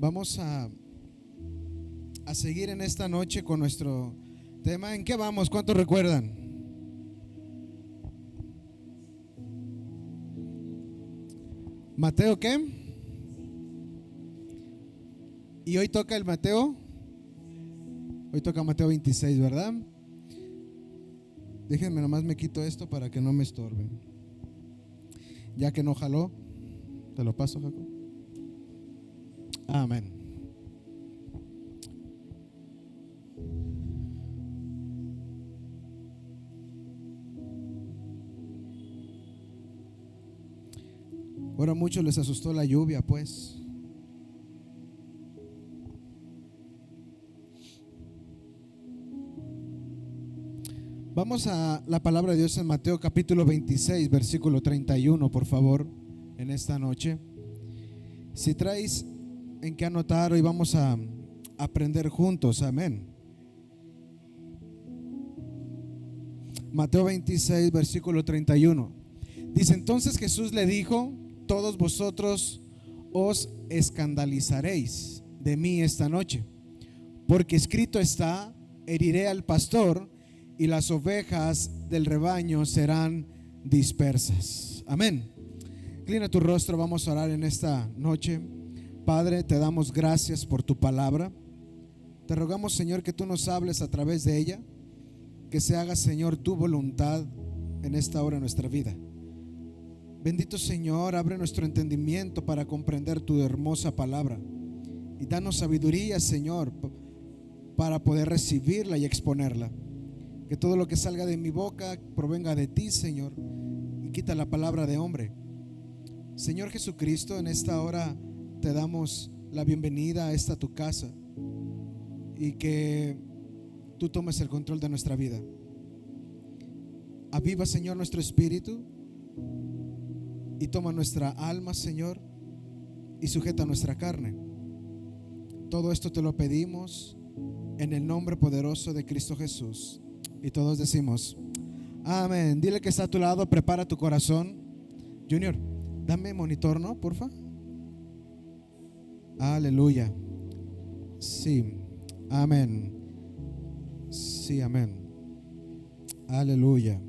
Vamos a seguir en esta noche con nuestro tema. ¿En qué vamos? ¿Cuántos recuerdan? ¿Mateo qué? Y hoy toca el Mateo. Hoy toca Mateo 26, ¿verdad? Déjenme nomás me quito esto para que no me estorben. Ya que no jaló, te lo paso, Jacob. Amén. Ahora a muchos les asustó la lluvia, pues. Vamos a la palabra de Dios en Mateo capítulo 26, versículo 31, por favor, en esta noche. Si traes en qué anotar, hoy vamos a aprender juntos, amén. Mateo 26, versículo 31. Dice: entonces Jesús le dijo: todos vosotros os escandalizaréis de mí esta noche, porque escrito está: heriré al pastor y las ovejas del rebaño serán dispersas. Amén. Inclina tu rostro, vamos a orar en esta noche. Padre, te damos gracias por tu palabra. Te rogamos, Señor, que tú nos hables a través de ella, que se haga, Señor, tu voluntad en esta hora de nuestra vida. Bendito Señor, abre nuestro entendimiento para comprender tu hermosa palabra y danos sabiduría, Señor, para poder recibirla y exponerla. Que todo lo que salga de mi boca provenga de ti, Señor, y quita la palabra de hombre. Señor Jesucristo, en esta hora te damos la bienvenida a esta tu casa y que tú tomes el control de nuestra vida. Aviva, Señor, nuestro espíritu y toma nuestra alma, Señor, y sujeta nuestra carne. Todo esto te lo pedimos en el nombre poderoso de Cristo Jesús. Y todos decimos amén. Dile que está a tu lado: prepara tu corazón. Junior, dame monitor, ¿no? Porfa. Aleluya. Sí, amén. Sí, amén. Aleluya.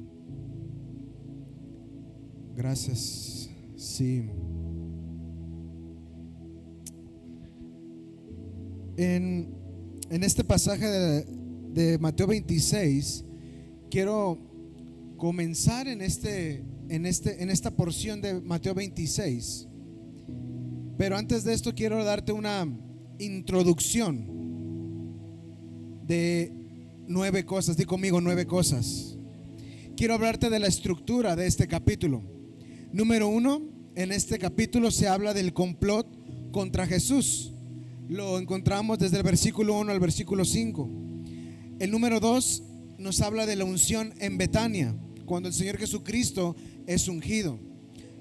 Gracias. Sí. En este pasaje de Mateo 26, quiero comenzar en esta porción de Mateo 26. Pero antes de esto quiero darte una introducción de 9 cosas. Di conmigo: 9 cosas. Quiero hablarte de la estructura de este capítulo. Número 1, en este capítulo se habla del complot contra Jesús. Lo encontramos desde el versículo 1 al versículo 5. El número 2 nos habla de la unción en Betania, cuando el Señor Jesucristo es ungido.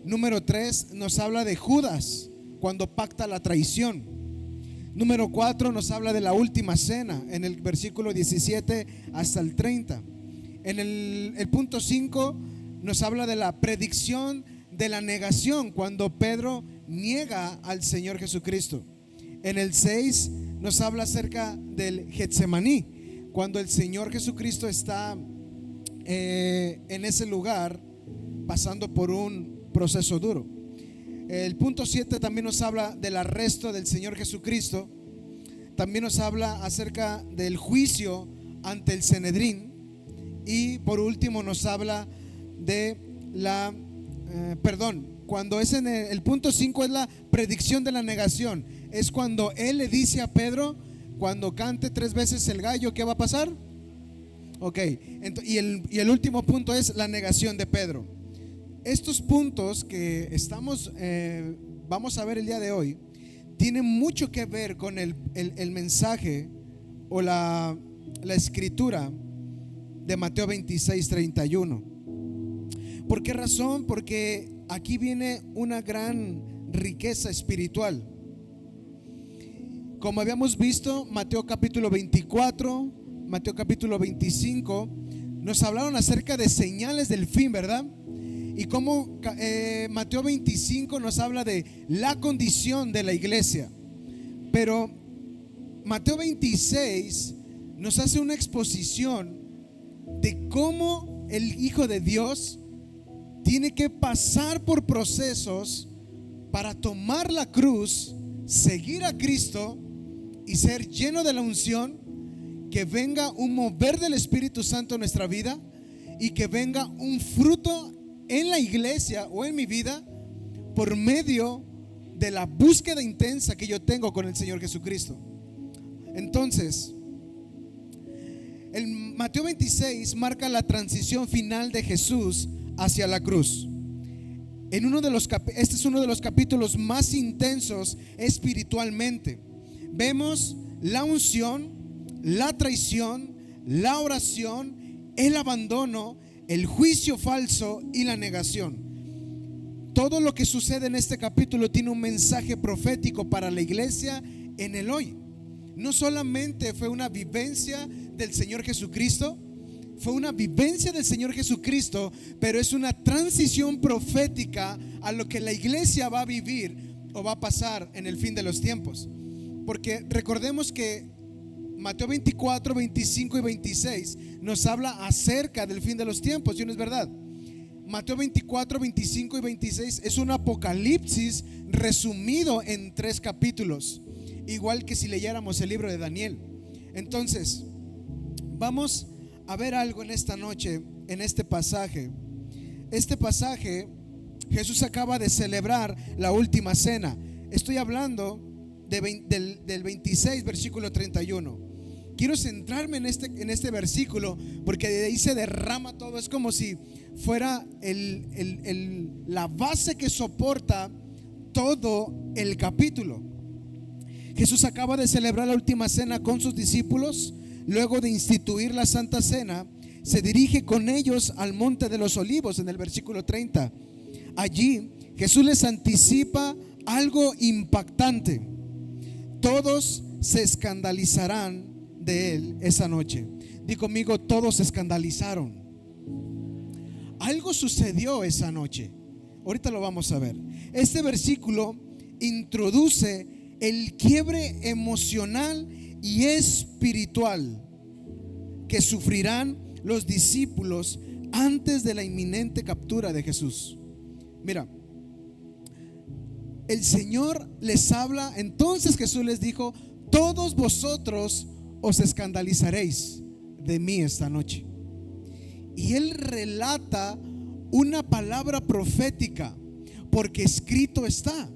Número 3 nos habla de Judas, cuando pacta la traición. Número 4 nos habla de la última cena, en el versículo 17 hasta el 30. En el punto 5 nos habla de la predicción de la negación, cuando Pedro niega al Señor Jesucristo. En el 6 nos habla acerca del Getsemaní, cuando el Señor Jesucristo está en ese lugar pasando por un proceso duro. El punto 7 también nos habla del arresto del Señor Jesucristo. También nos habla acerca del juicio ante el Sanedrín. Y por último nos habla de cuando es en el punto 5 es la predicción de la negación. Es cuando Él le dice a Pedro: cuando cante 3 veces el gallo, ¿qué va a pasar? Ok, y el último punto es la negación de Pedro. Estos puntos que vamos a ver el día de hoy tienen mucho que ver con el mensaje o la escritura de Mateo 26, 31. ¿Por qué razón? Porque aquí viene una gran riqueza espiritual. Como habíamos visto, Mateo capítulo 24, Mateo capítulo 25 nos hablaron acerca de señales del fin, ¿verdad? Y como Mateo 25 nos habla de la condición de la iglesia. Pero Mateo 26 nos hace una exposición de cómo el Hijo de Dios tiene que pasar por procesos para tomar la cruz, seguir a Cristo y ser lleno de la unción, que venga un mover del Espíritu Santo en nuestra vida y que venga un fruto en la iglesia o en mi vida por medio de la búsqueda intensa que yo tengo con el Señor Jesucristo. Entonces, el Mateo 26 marca la transición final de Jesús hacia la cruz. Este es uno de los capítulos más intensos espiritualmente. Vemos la unción, la traición, la oración, el abandono, el juicio falso y la negación. Todo lo que sucede en este capítulo tiene un mensaje profético para la iglesia en el hoy. No solamente fue una vivencia del Señor Jesucristo, fue una vivencia del Señor Jesucristo, pero es una transición profética a lo que la iglesia va a vivir o va a pasar en el fin de los tiempos. Porque recordemos que Mateo 24, 25 y 26 nos habla acerca del fin de los tiempos, ¿sí no es verdad? Mateo 24, 25 y 26 es un apocalipsis resumido en 3 capítulos, igual que si leyéramos el libro de Daniel. Entonces, vamos a ver algo en esta noche, en este pasaje. Este pasaje, Jesús acaba de celebrar la última cena. Estoy hablando del 26, versículo 31. Quiero centrarme en este versículo, porque de ahí se derrama todo. Es como si fuera la base que soporta todo el capítulo. Jesús acaba de celebrar la última cena con sus discípulos. Luego de instituir la Santa Cena, se dirige con ellos al Monte de los Olivos en el versículo 30. Allí Jesús les anticipa algo impactante. Todos se escandalizarán de él esa noche. Di conmigo, todos se escandalizaron. Algo sucedió esa noche. Ahorita lo vamos a ver. Este versículo introduce el quiebre emocional y espiritual que sufrirán los discípulos antes de la inminente captura de Jesús. Mira, el Señor les habla. Entonces Jesús les dijo: todos vosotros os escandalizaréis de mí esta noche. Y Él relata una palabra profética, porque escrito está.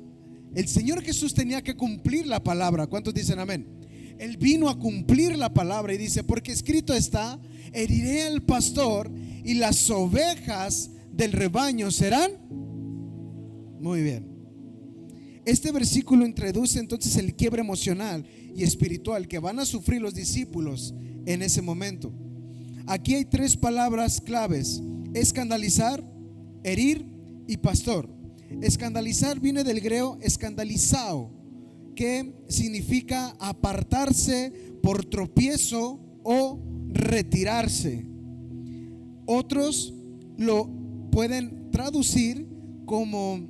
El Señor Jesús tenía que cumplir la palabra. ¿Cuántos dicen amén? Él vino a cumplir la palabra y dice: porque escrito está, heriré al pastor y las ovejas del rebaño serán. Muy bien. Este versículo introduce entonces el quiebre emocional y espiritual que van a sufrir los discípulos en ese momento. Aquí hay 3 palabras claves: escandalizar, herir y pastor. Escandalizar viene del griego escandalizao, que significa apartarse por tropiezo o retirarse. Otros lo pueden traducir como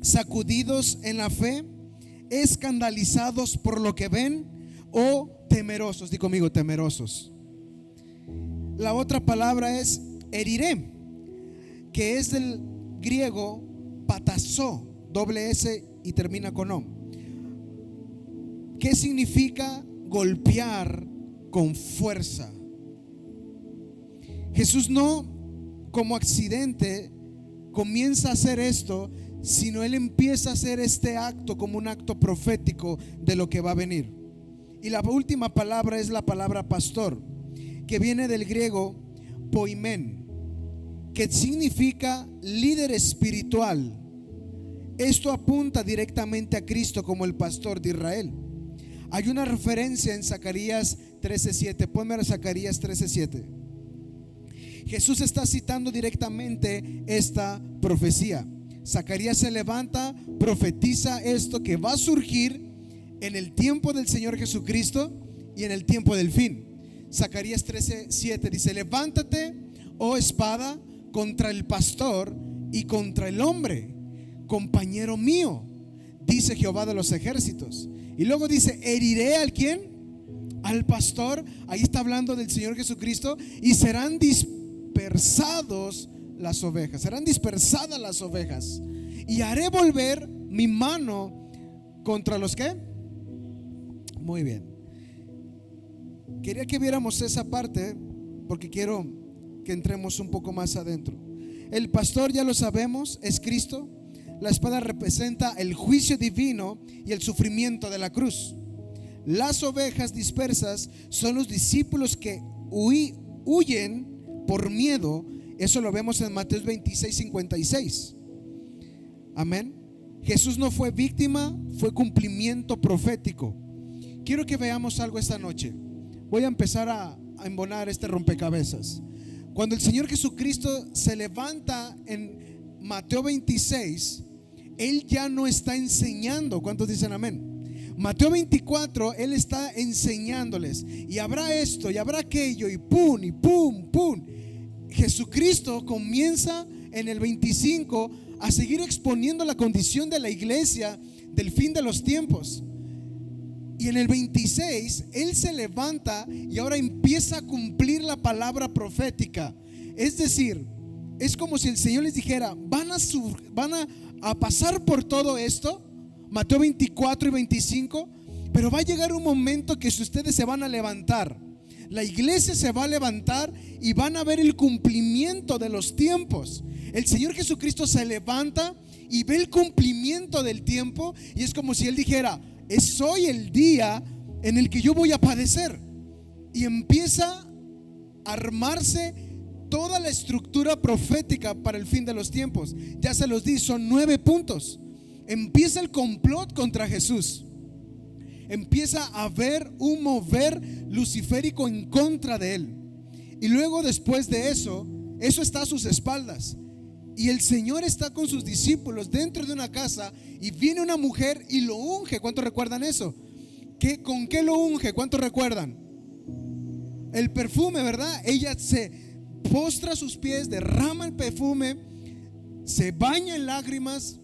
sacudidos en la fe, escandalizados por lo que ven o temerosos. Di conmigo, temerosos. La otra palabra es heriré, que es del griego patasó, doble S y termina con O, que significa golpear con fuerza. Jesús no como accidente comienza a hacer esto, sino Él empieza a hacer este acto como un acto profético de lo que va a venir. Y la última palabra es la palabra pastor, que viene del griego poimen, que significa líder espiritual. Esto apunta directamente a Cristo como el pastor de Israel. Hay una referencia en Zacarías 13:7. Ponme a Zacarías 13:7. Jesús está citando directamente esta profecía. Zacarías se levanta, profetiza esto que va a surgir en el tiempo del Señor Jesucristo y en el tiempo del fin. Zacarías 13:7 dice: levántate, oh espada, contra el pastor y contra el hombre, compañero mío, dice Jehová de los ejércitos. Y luego dice, heriré al ¿quién? Al pastor. Ahí está hablando del Señor Jesucristo. Y serán dispersados las ovejas. Serán dispersadas las ovejas. Y haré volver mi mano contra los que. Muy bien. Quería que viéramos esa parte porque quiero que entremos un poco más adentro. El pastor, ya lo sabemos, es Cristo. La espada representa el juicio divino y el sufrimiento de la cruz. Las ovejas dispersas son los discípulos que huyen por miedo. Eso lo vemos en Mateo 26:56. Amén. Jesús no fue víctima, fue cumplimiento profético. Quiero que veamos algo esta noche. Voy a empezar a embonar este rompecabezas. Cuando el Señor Jesucristo se levanta en Mateo 26, Él ya no está enseñando. ¿Cuántos dicen amén? Mateo 24, Él está enseñándoles. Y habrá esto, y habrá aquello, y pum, y pum, pum. Jesucristo comienza en el 25 a seguir exponiendo la condición de la iglesia del fin de los tiempos. Y en el 26 Él se levanta y ahora empieza a cumplir la palabra profética. Es decir, es como si el Señor les dijera: van a pasar por todo esto, Mateo 24 y 25, pero va a llegar un momento que ustedes se van a levantar. La iglesia se va a levantar y van a ver el cumplimiento de los tiempos. El Señor Jesucristo se levanta y ve el cumplimiento del tiempo, y es como si Él dijera: es hoy el día en el que yo voy a padecer. Y empieza a armarse toda la estructura profética para el fin de los tiempos. Ya se los di, son 9 puntos. Empieza el complot contra Jesús. Empieza a haber un mover luciférico en contra de Él. Y luego, después de eso está a sus espaldas. Y el Señor está con sus discípulos dentro de una casa, y viene una mujer y lo unge. ¿Cuántos recuerdan eso? ¿Con qué lo unge? ¿Cuántos recuerdan? El perfume, ¿verdad? Ella se postra a sus pies, derrama el perfume, se baña en lágrimas,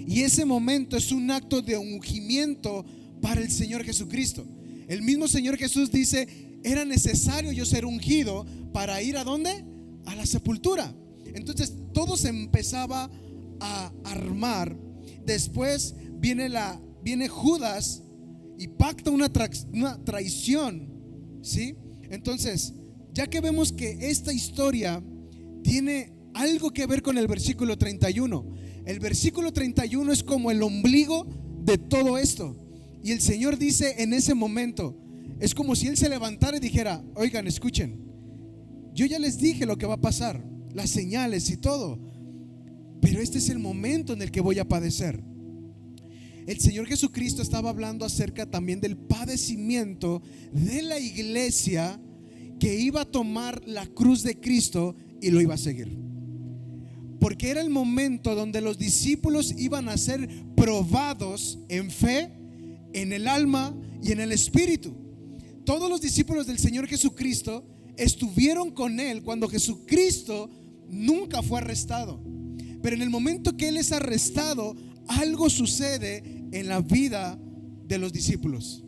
y ese momento es un acto de ungimiento para el Señor Jesucristo. El mismo Señor Jesús dice: era necesario yo ser ungido para ir ¿a dónde? A la sepultura. Entonces todo se empezaba a armar. Después viene Judas y pacta una traición, ¿sí? Entonces, ya que vemos que esta historia tiene algo que ver con el versículo 31, el versículo 31 es como el ombligo de todo esto. Y el Señor dice en ese momento, es como si Él se levantara y dijera: oigan, escuchen, yo ya les dije lo que va a pasar, las señales y todo, pero este es el momento en el que voy a padecer. El Señor Jesucristo estaba hablando acerca también del padecimiento de la iglesia, que iba a tomar la cruz de Cristo y lo iba a seguir, porque era el momento donde los discípulos iban a ser probados en fe, en el alma y en el espíritu. Todos los discípulos del Señor Jesucristo estuvieron con Él cuando Jesucristo nunca fue arrestado, pero en el momento que Él es arrestado, algo sucede en la vida de los discípulos.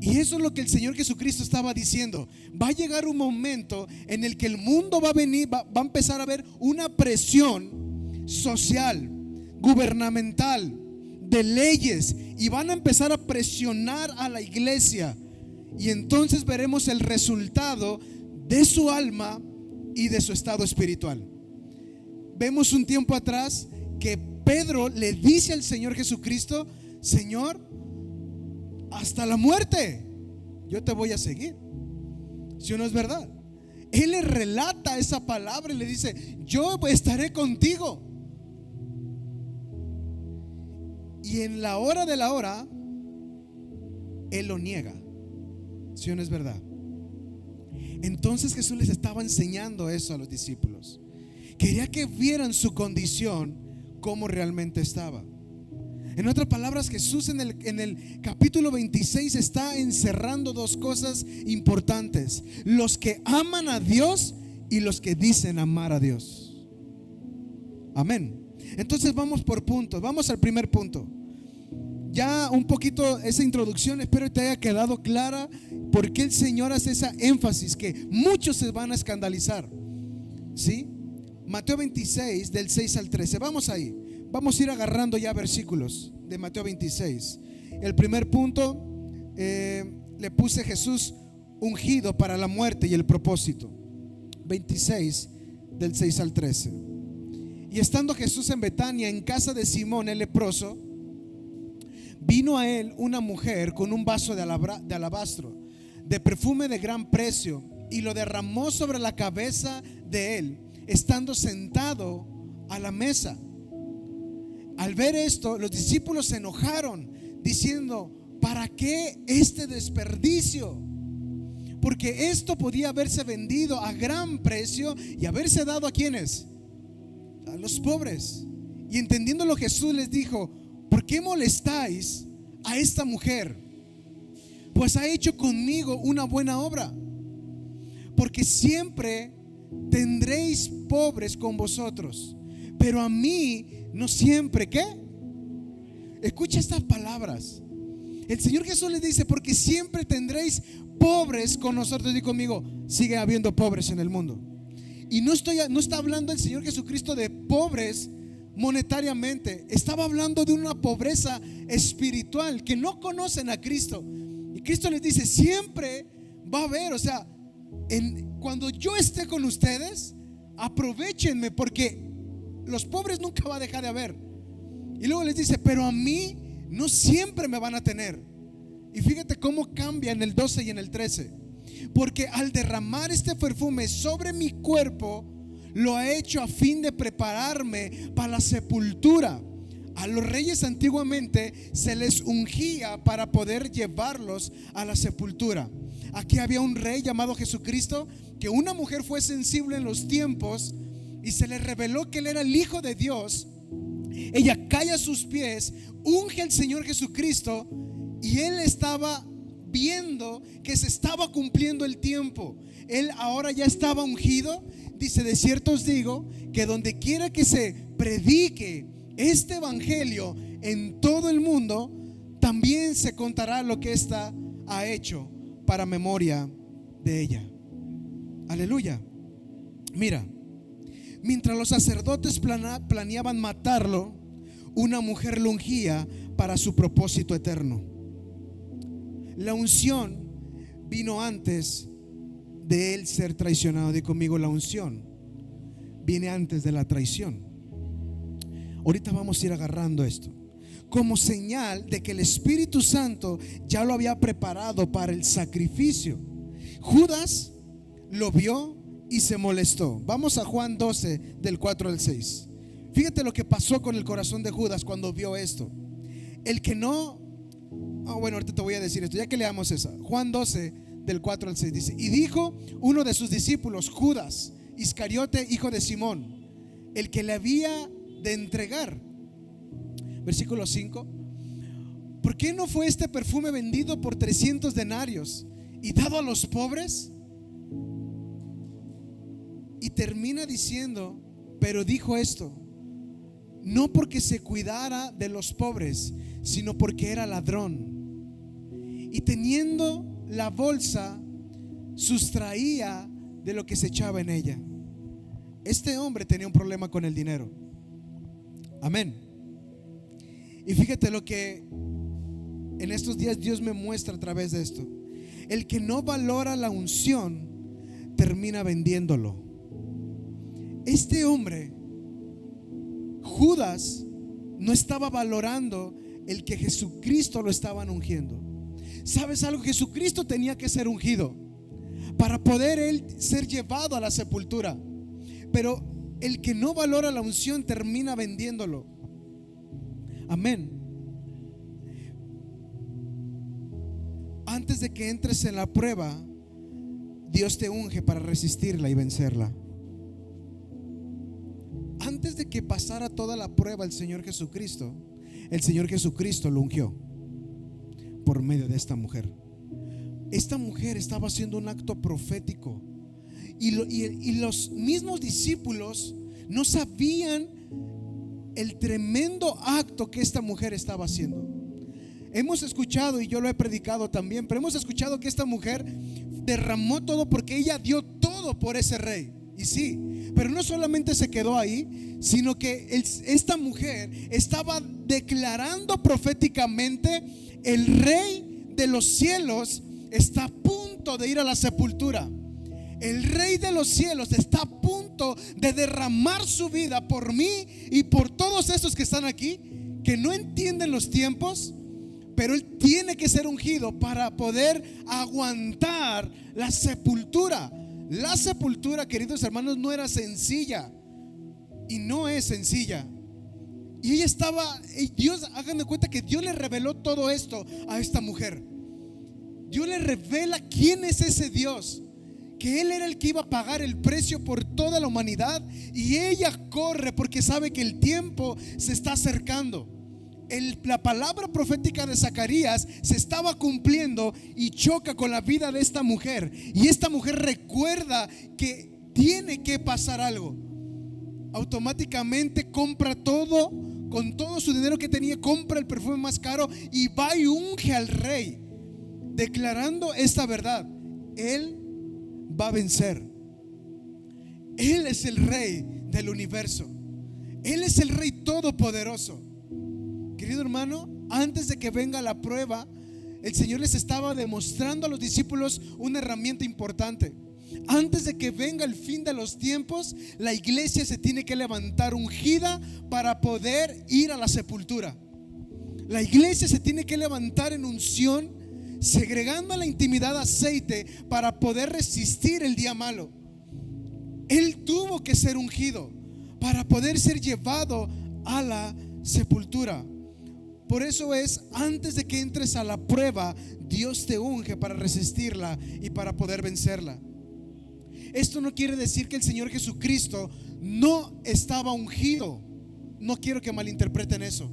Y eso es lo que el Señor Jesucristo estaba diciendo: va a llegar un momento en el que el mundo va a venir, va a empezar a haber una presión social, gubernamental, de leyes, y van a empezar a presionar a la iglesia. Y entonces veremos el resultado de su alma y de su estado espiritual. Vemos un tiempo atrás que Pedro le dice al Señor Jesucristo: Señor, hasta la muerte yo te voy a seguir. ¿Sí o no es verdad? Él le relata esa palabra y le dice: yo estaré contigo. Y en la hora de la hora, Él lo niega. ¿Sí o no es verdad? Entonces Jesús les estaba enseñando eso a los discípulos. Quería que vieran su condición, cómo realmente estaba. En otras palabras, Jesús en el capítulo 26 está encerrando dos cosas importantes: los que aman a Dios y los que dicen amar a Dios. Amén. Entonces vamos por puntos. Vamos al primer punto. ya un poquito esa introducción, espero te haya quedado clara por qué el Señor hace esa énfasis, que muchos se van a escandalizar. ¿Sí? Mateo 26 del 6 al 13. Vamos ahí. Vamos a ir agarrando ya versículos de Mateo 26. El primer punto, le puse Jesús ungido para la muerte y el propósito. 26 del 6 al 13. Y estando Jesús en Betania, en casa de Simón el leproso, vino a él una mujer con un vaso de alabastro, de perfume de gran precio, y lo derramó sobre la cabeza de él, estando sentado a la mesa. Al ver esto, los discípulos se enojaron, diciendo: ¿para qué este desperdicio? Porque esto podía haberse vendido a gran precio y haberse dado ¿a quiénes? A los pobres. Y entendiéndolo, Jesús les dijo: ¿por qué molestáis a esta mujer? Pues ha hecho conmigo una buena obra. Porque siempre tendréis pobres con vosotros, pero a mí no siempre. ¿Qué? Escucha estas palabras. El Señor Jesús les dice: porque siempre tendréis pobres con nosotros. Di conmigo: sigue habiendo pobres en el mundo. Y no está hablando el Señor Jesucristo de pobres monetariamente. Estaba hablando de una pobreza espiritual, que no conocen a Cristo. Y Cristo les dice: siempre va a haber, o sea, cuando yo esté con ustedes, aprovechenme, porque los pobres nunca va a dejar de haber. Y luego les dice: pero a mí no siempre me van a tener. Y fíjate cómo cambia en el 12 y en el 13. Porque al derramar este perfume sobre mi cuerpo, lo ha hecho a fin de prepararme para la sepultura. A los reyes antiguamente se les ungía para poder llevarlos a la sepultura. Aquí había un rey llamado Jesucristo, que una mujer fue sensible en los tiempos y se le reveló que él era el Hijo de Dios. Ella cae a sus pies, unge al Señor Jesucristo, y él estaba viendo que se estaba cumpliendo el tiempo. Él ahora ya estaba ungido. Dice: de cierto os digo que donde quiera que se predique este evangelio en todo el mundo, también se contará lo que ésta ha hecho para memoria de ella. Aleluya. Mira, mientras los sacerdotes planeaban matarlo, una mujer lo ungía para su propósito eterno. La unción vino antes de él ser traicionado. Di conmigo: la unción viene antes de la traición. Ahorita vamos a ir agarrando esto como señal de que el Espíritu Santo ya lo había preparado para el sacrificio. Judas lo vio y se molestó. Vamos a Juan 12 del 4 al 6. Fíjate lo que pasó con el corazón de Judas cuando vio esto. El que no bueno, ahorita te voy a decir esto, ya que leamos esa. Juan 12 del 4 al 6 dice: y dijo uno de sus discípulos, Judas Iscariote, hijo de Simón, el que le había de entregar. Versículo 5: ¿por qué no fue este perfume vendido por 300 denarios y dado a los pobres? Y termina diciendo: pero dijo esto no porque se cuidara de los pobres, sino porque era ladrón. Y teniendo la bolsa, sustraía de lo que se echaba en ella. Este hombre tenía un problema con el dinero. Amén. Y fíjate lo que en estos días Dios me muestra a través de esto. El que no valora la unción termina vendiéndolo. Este hombre, Judas, no estaba valorando el que Jesucristo lo estaban ungiendo. ¿Sabes algo? Jesucristo tenía que ser ungido para poder él ser llevado a la sepultura. Pero el que no valora la unción termina vendiéndolo. Amén. Antes de que entres en la prueba, Dios te unge para resistirla y vencerla. Antes de que pasara toda la prueba el Señor Jesucristo lo ungió por medio de esta mujer. Esta mujer estaba haciendo un acto profético, y los mismos discípulos no sabían el tremendo acto que esta mujer estaba haciendo. Hemos escuchado, y yo lo he predicado también, pero hemos escuchado que esta mujer derramó todo porque ella dio todo por ese rey. Y sí, pero no solamente se quedó ahí, sino que esta mujer estaba declarando proféticamente: el rey de los cielos está a punto de ir a la sepultura. El rey de los cielos está a punto de derramar su vida por mí y por todos estos que están aquí, que no entienden los tiempos, pero él tiene que ser ungido para poder aguantar la sepultura. La sepultura, queridos hermanos, no era sencilla y no es sencilla. Y ella estaba, Dios, hagan de cuenta que Dios le reveló todo esto a esta mujer. Dios le revela quién es ese Dios, que Él era el que iba a pagar el precio por toda la humanidad, y ella corre porque sabe que el tiempo se está acercando. La palabra profética de Zacarías se estaba cumpliendo y choca con la vida de esta mujer. Y esta mujer recuerda que tiene que pasar algo. Automáticamente compra todo, con todo su dinero que tenía, compra el perfume más caro y va y unge al rey, declarando esta verdad: Él va a vencer. Él es el rey del universo. Él es el rey todopoderoso. Querido hermano, antes de que venga la prueba, el Señor les estaba demostrando a los discípulos una herramienta importante. Antes de que venga el fin de los tiempos, la iglesia se tiene que levantar ungida para poder ir a la sepultura. La iglesia se tiene que levantar en unción, segregando a la intimidad aceite para poder resistir el día malo. Él tuvo que ser ungido para poder ser llevado a la sepultura. Por eso es, antes de que entres a la prueba, Dios te unge para resistirla y para poder vencerla. Esto no quiere decir que el Señor Jesucristo no estaba ungido. No quiero que malinterpreten eso.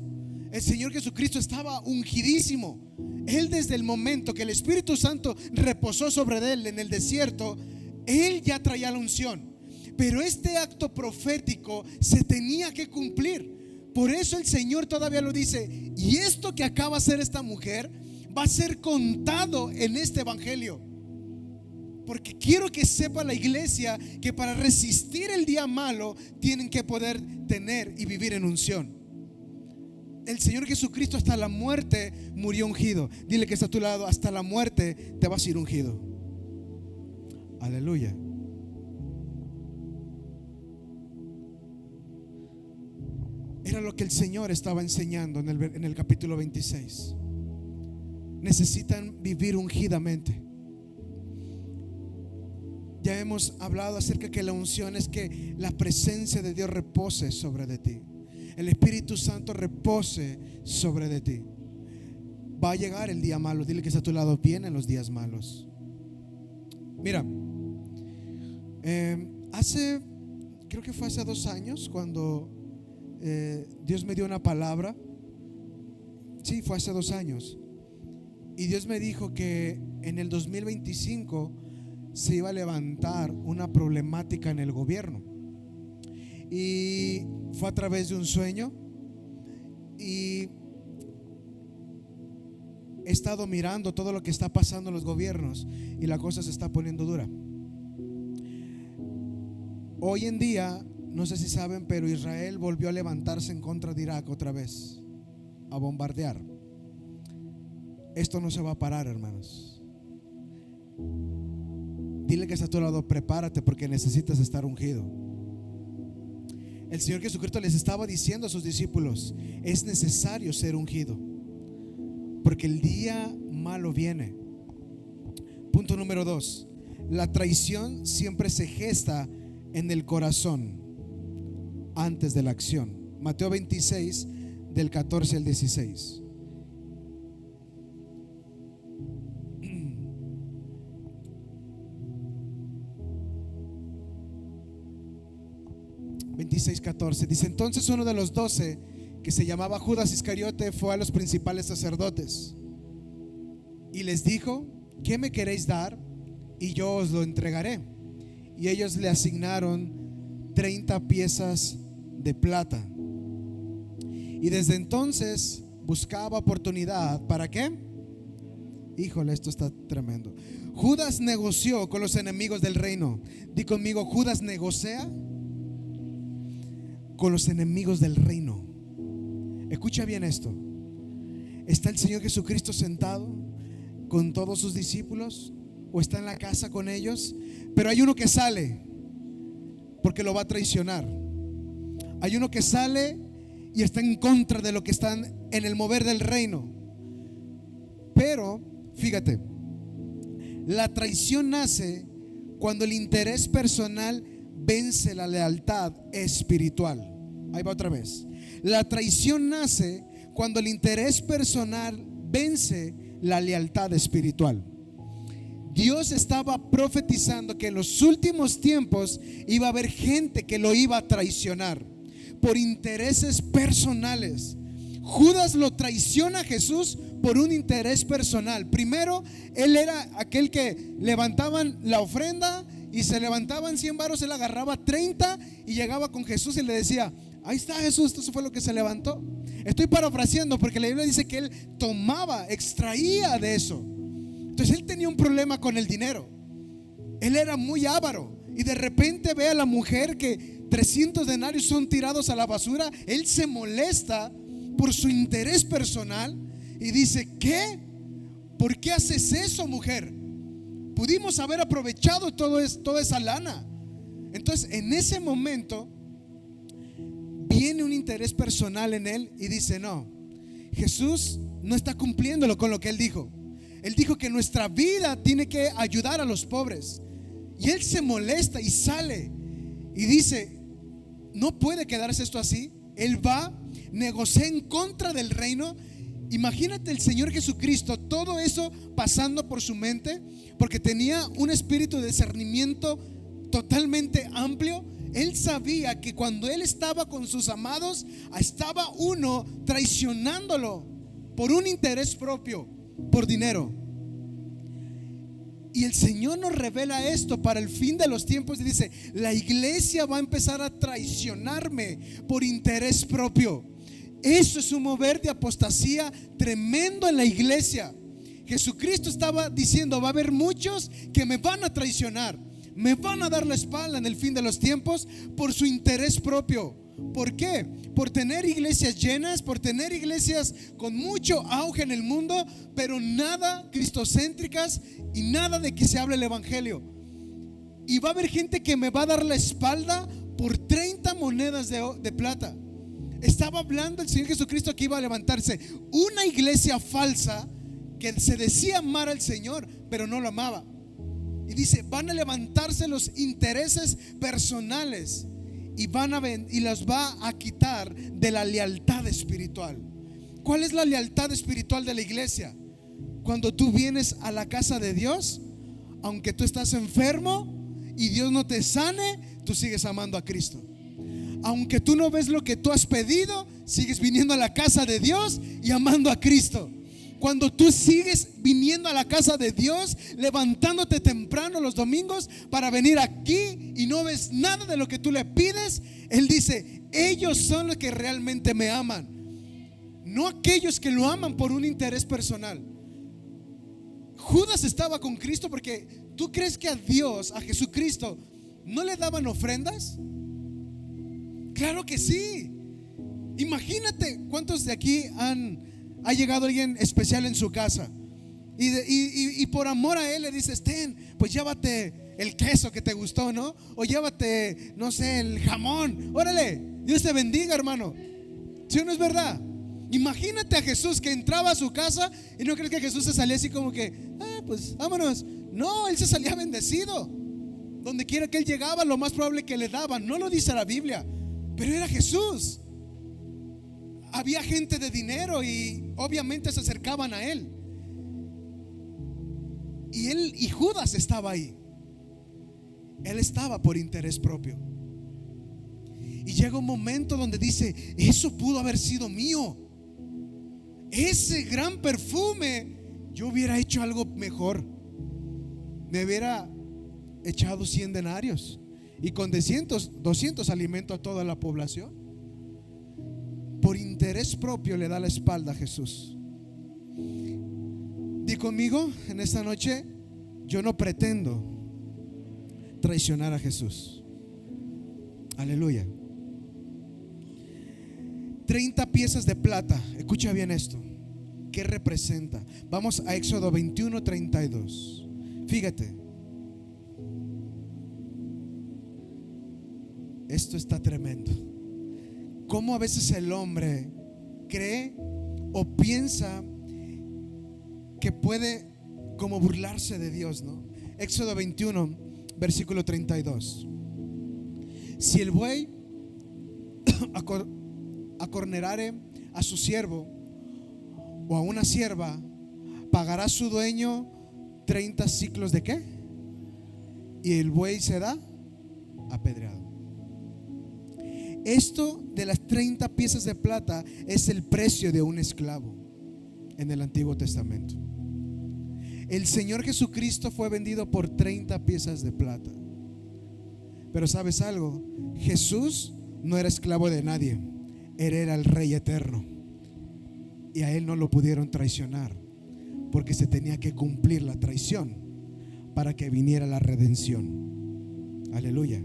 El Señor Jesucristo estaba ungidísimo. Él, desde el momento que el Espíritu Santo reposó sobre él en el desierto, él ya traía la unción. Pero este acto profético se tenía que cumplir. Por eso el Señor todavía lo dice: y esto que acaba de hacer esta mujer va a ser contado en este evangelio. Porque quiero que sepa la iglesia que para resistir el día malo tienen que poder tener y vivir en unción. El Señor Jesucristo hasta la muerte murió ungido. Dile que está a tu lado: hasta la muerte te vas a ir ungido. Aleluya. Era lo que el Señor estaba enseñando en el capítulo 26. Necesitan vivir ungidamente. Ya hemos hablado acerca que la unción es que la presencia de Dios repose sobre de ti. El Espíritu Santo repose sobre de ti. Va a llegar el día malo. Dile que está a tu lado: vienen los días malos. Mira, creo que fue hace 2 años cuando Dios me dio una palabra. Sí, fue hace 2 años. Y Dios me dijo que en el 2025 se iba a levantar una problemática en el gobierno. Y fue a través de un sueño. Y he estado mirando todo lo que está pasando en los gobiernos y la cosa se está poniendo dura. Hoy en día, no sé si saben, pero Israel volvió a levantarse en contra de Irak otra vez, a bombardear. Esto no se va a parar, hermanos. Dile que está a tu lado: prepárate, porque necesitas estar ungido. El Señor Jesucristo les estaba diciendo a sus discípulos: es necesario ser ungido, porque el día malo viene. Punto número 2: la traición siempre se gesta en el corazón antes de la acción. Mateo 26, del 14 al 16. Dice: entonces uno de los 12, que se llamaba Judas Iscariote, fue a los principales sacerdotes y les dijo: ¿qué me queréis dar? Y yo os lo entregaré. Y ellos le asignaron 30 piezas de plata. Y desde entonces buscaba oportunidad. ¿Para qué? Híjole, esto está tremendo. Judas negoció con los enemigos del reino. Di conmigo, Judas negocia con los enemigos del reino. Escucha bien esto. ¿Está el Señor Jesucristo sentado con todos sus discípulos? ¿O está en la casa con ellos? Pero hay uno que sale porque lo va a traicionar. Hay uno que sale y está en contra de lo que están en el mover del reino. Pero fíjate, la traición nace cuando el interés personal vence la lealtad espiritual. Ahí va otra vez. La traición nace cuando el interés personal vence la lealtad espiritual. Dios estaba profetizando que en los últimos tiempos iba a haber gente que lo iba a traicionar por intereses personales. Judas lo traiciona a Jesús por un interés personal. Primero, él era aquel que levantaban la ofrenda y se levantaban 100 varos, él agarraba 30 y llegaba con Jesús y le decía: ahí está Jesús, eso fue lo que se levantó. Estoy parafraseando porque la Biblia dice que él tomaba, extraía de eso. Entonces él tenía un problema con el dinero. Él era muy avaro y de repente ve a la mujer que 300 denarios son tirados a la basura. Él se molesta por su interés personal y dice: ¿qué? ¿Por qué haces eso, mujer? Pudimos haber aprovechado toda esa lana. Entonces en ese momento viene un interés personal en él y dice: no, Jesús no está cumpliéndolo con lo que él dijo. Él dijo que nuestra vida tiene que ayudar a los pobres. Y él se molesta y sale y dice: no puede quedarse esto así. Él va, negocia en contra del reino. Imagínate el Señor Jesucristo, todo eso pasando por su mente, porque tenía un espíritu de discernimiento totalmente amplio. Él sabía que cuando él estaba con sus amados, estaba uno traicionándolo por un interés propio, por dinero. Y el Señor nos revela esto para el fin de los tiempos y dice: la iglesia va a empezar a traicionarme por interés propio. Eso es un mover de apostasía tremendo en la iglesia. Jesucristo estaba diciendo: va a haber muchos que me van a traicionar, me van a dar la espalda en el fin de los tiempos por su interés propio. ¿Por qué? Por tener iglesias llenas, por tener iglesias con mucho auge en el mundo, pero nada cristocéntricas y nada de que se hable el evangelio. Y va a haber gente que me va a dar la espalda por 30 monedas de plata. Estaba hablando el Señor Jesucristo que iba a levantarse una iglesia falsa que se decía amar al Señor, pero no lo amaba. Y dice: van a levantarse los intereses personales y las va a quitar de la lealtad espiritual. ¿Cuál es la lealtad espiritual de la iglesia? Cuando tú vienes a la casa de Dios, aunque tú estás enfermo y Dios no te sane, tú sigues amando a Cristo. Aunque tú no ves lo que tú has pedido, sigues viniendo a la casa de Dios y amando a Cristo. Cuando tú sigues viniendo a la casa de Dios, levantándote temprano los domingos para venir aquí y no ves nada de lo que tú le pides, Él dice: ellos son los que realmente me aman, no aquellos que lo aman por un interés personal. Judas estaba con Cristo porque ¿tú crees que a Dios, a Jesucristo, no le daban ofrendas? Claro que sí. Imagínate cuántos de aquí ha llegado alguien especial en su casa y por amor a él le dices: ten, pues llévate el queso que te gustó, ¿no? O llévate, no sé, el jamón. Órale, Dios te bendiga, hermano. ¿Sí o no es verdad? Imagínate a Jesús que entraba a su casa y no crees que Jesús se salía así como que pues vámonos. No, él se salía bendecido. Donde quiera que él llegaba, lo más probable que le daban. No lo dice la Biblia, pero era Jesús. Había gente de dinero y obviamente se acercaban a él. Y él y Judas estaba ahí. Él estaba por interés propio. Y llega un momento donde dice: eso pudo haber sido mío. Ese gran perfume, yo hubiera hecho algo mejor. Me hubiera echado 100 denarios y con 200 alimento a toda la población. por interés propio le da la espalda a Jesús. Di conmigo en esta noche: yo no pretendo traicionar a Jesús. Aleluya. 30 piezas de plata. Escucha bien esto. ¿Qué representa? Vamos a Éxodo 21:32. Fíjate. Esto está tremendo. Cómo a veces el hombre cree o piensa que puede como burlarse de Dios, ¿no? Éxodo 21, versículo 32. Si el buey acornerare a su siervo o a una sierva, pagará su dueño 30 siclos de ¿qué? Y el buey será apedreado. Esto de las 30 piezas de plata es el precio de un esclavo en el Antiguo Testamento. El Señor Jesucristo fue vendido por 30 piezas de plata. Pero ¿sabes algo? Jesús no era esclavo de nadie. Él era el Rey eterno. Y a Él no lo pudieron traicionar, porque se tenía que cumplir la traición para que viniera la redención. Aleluya.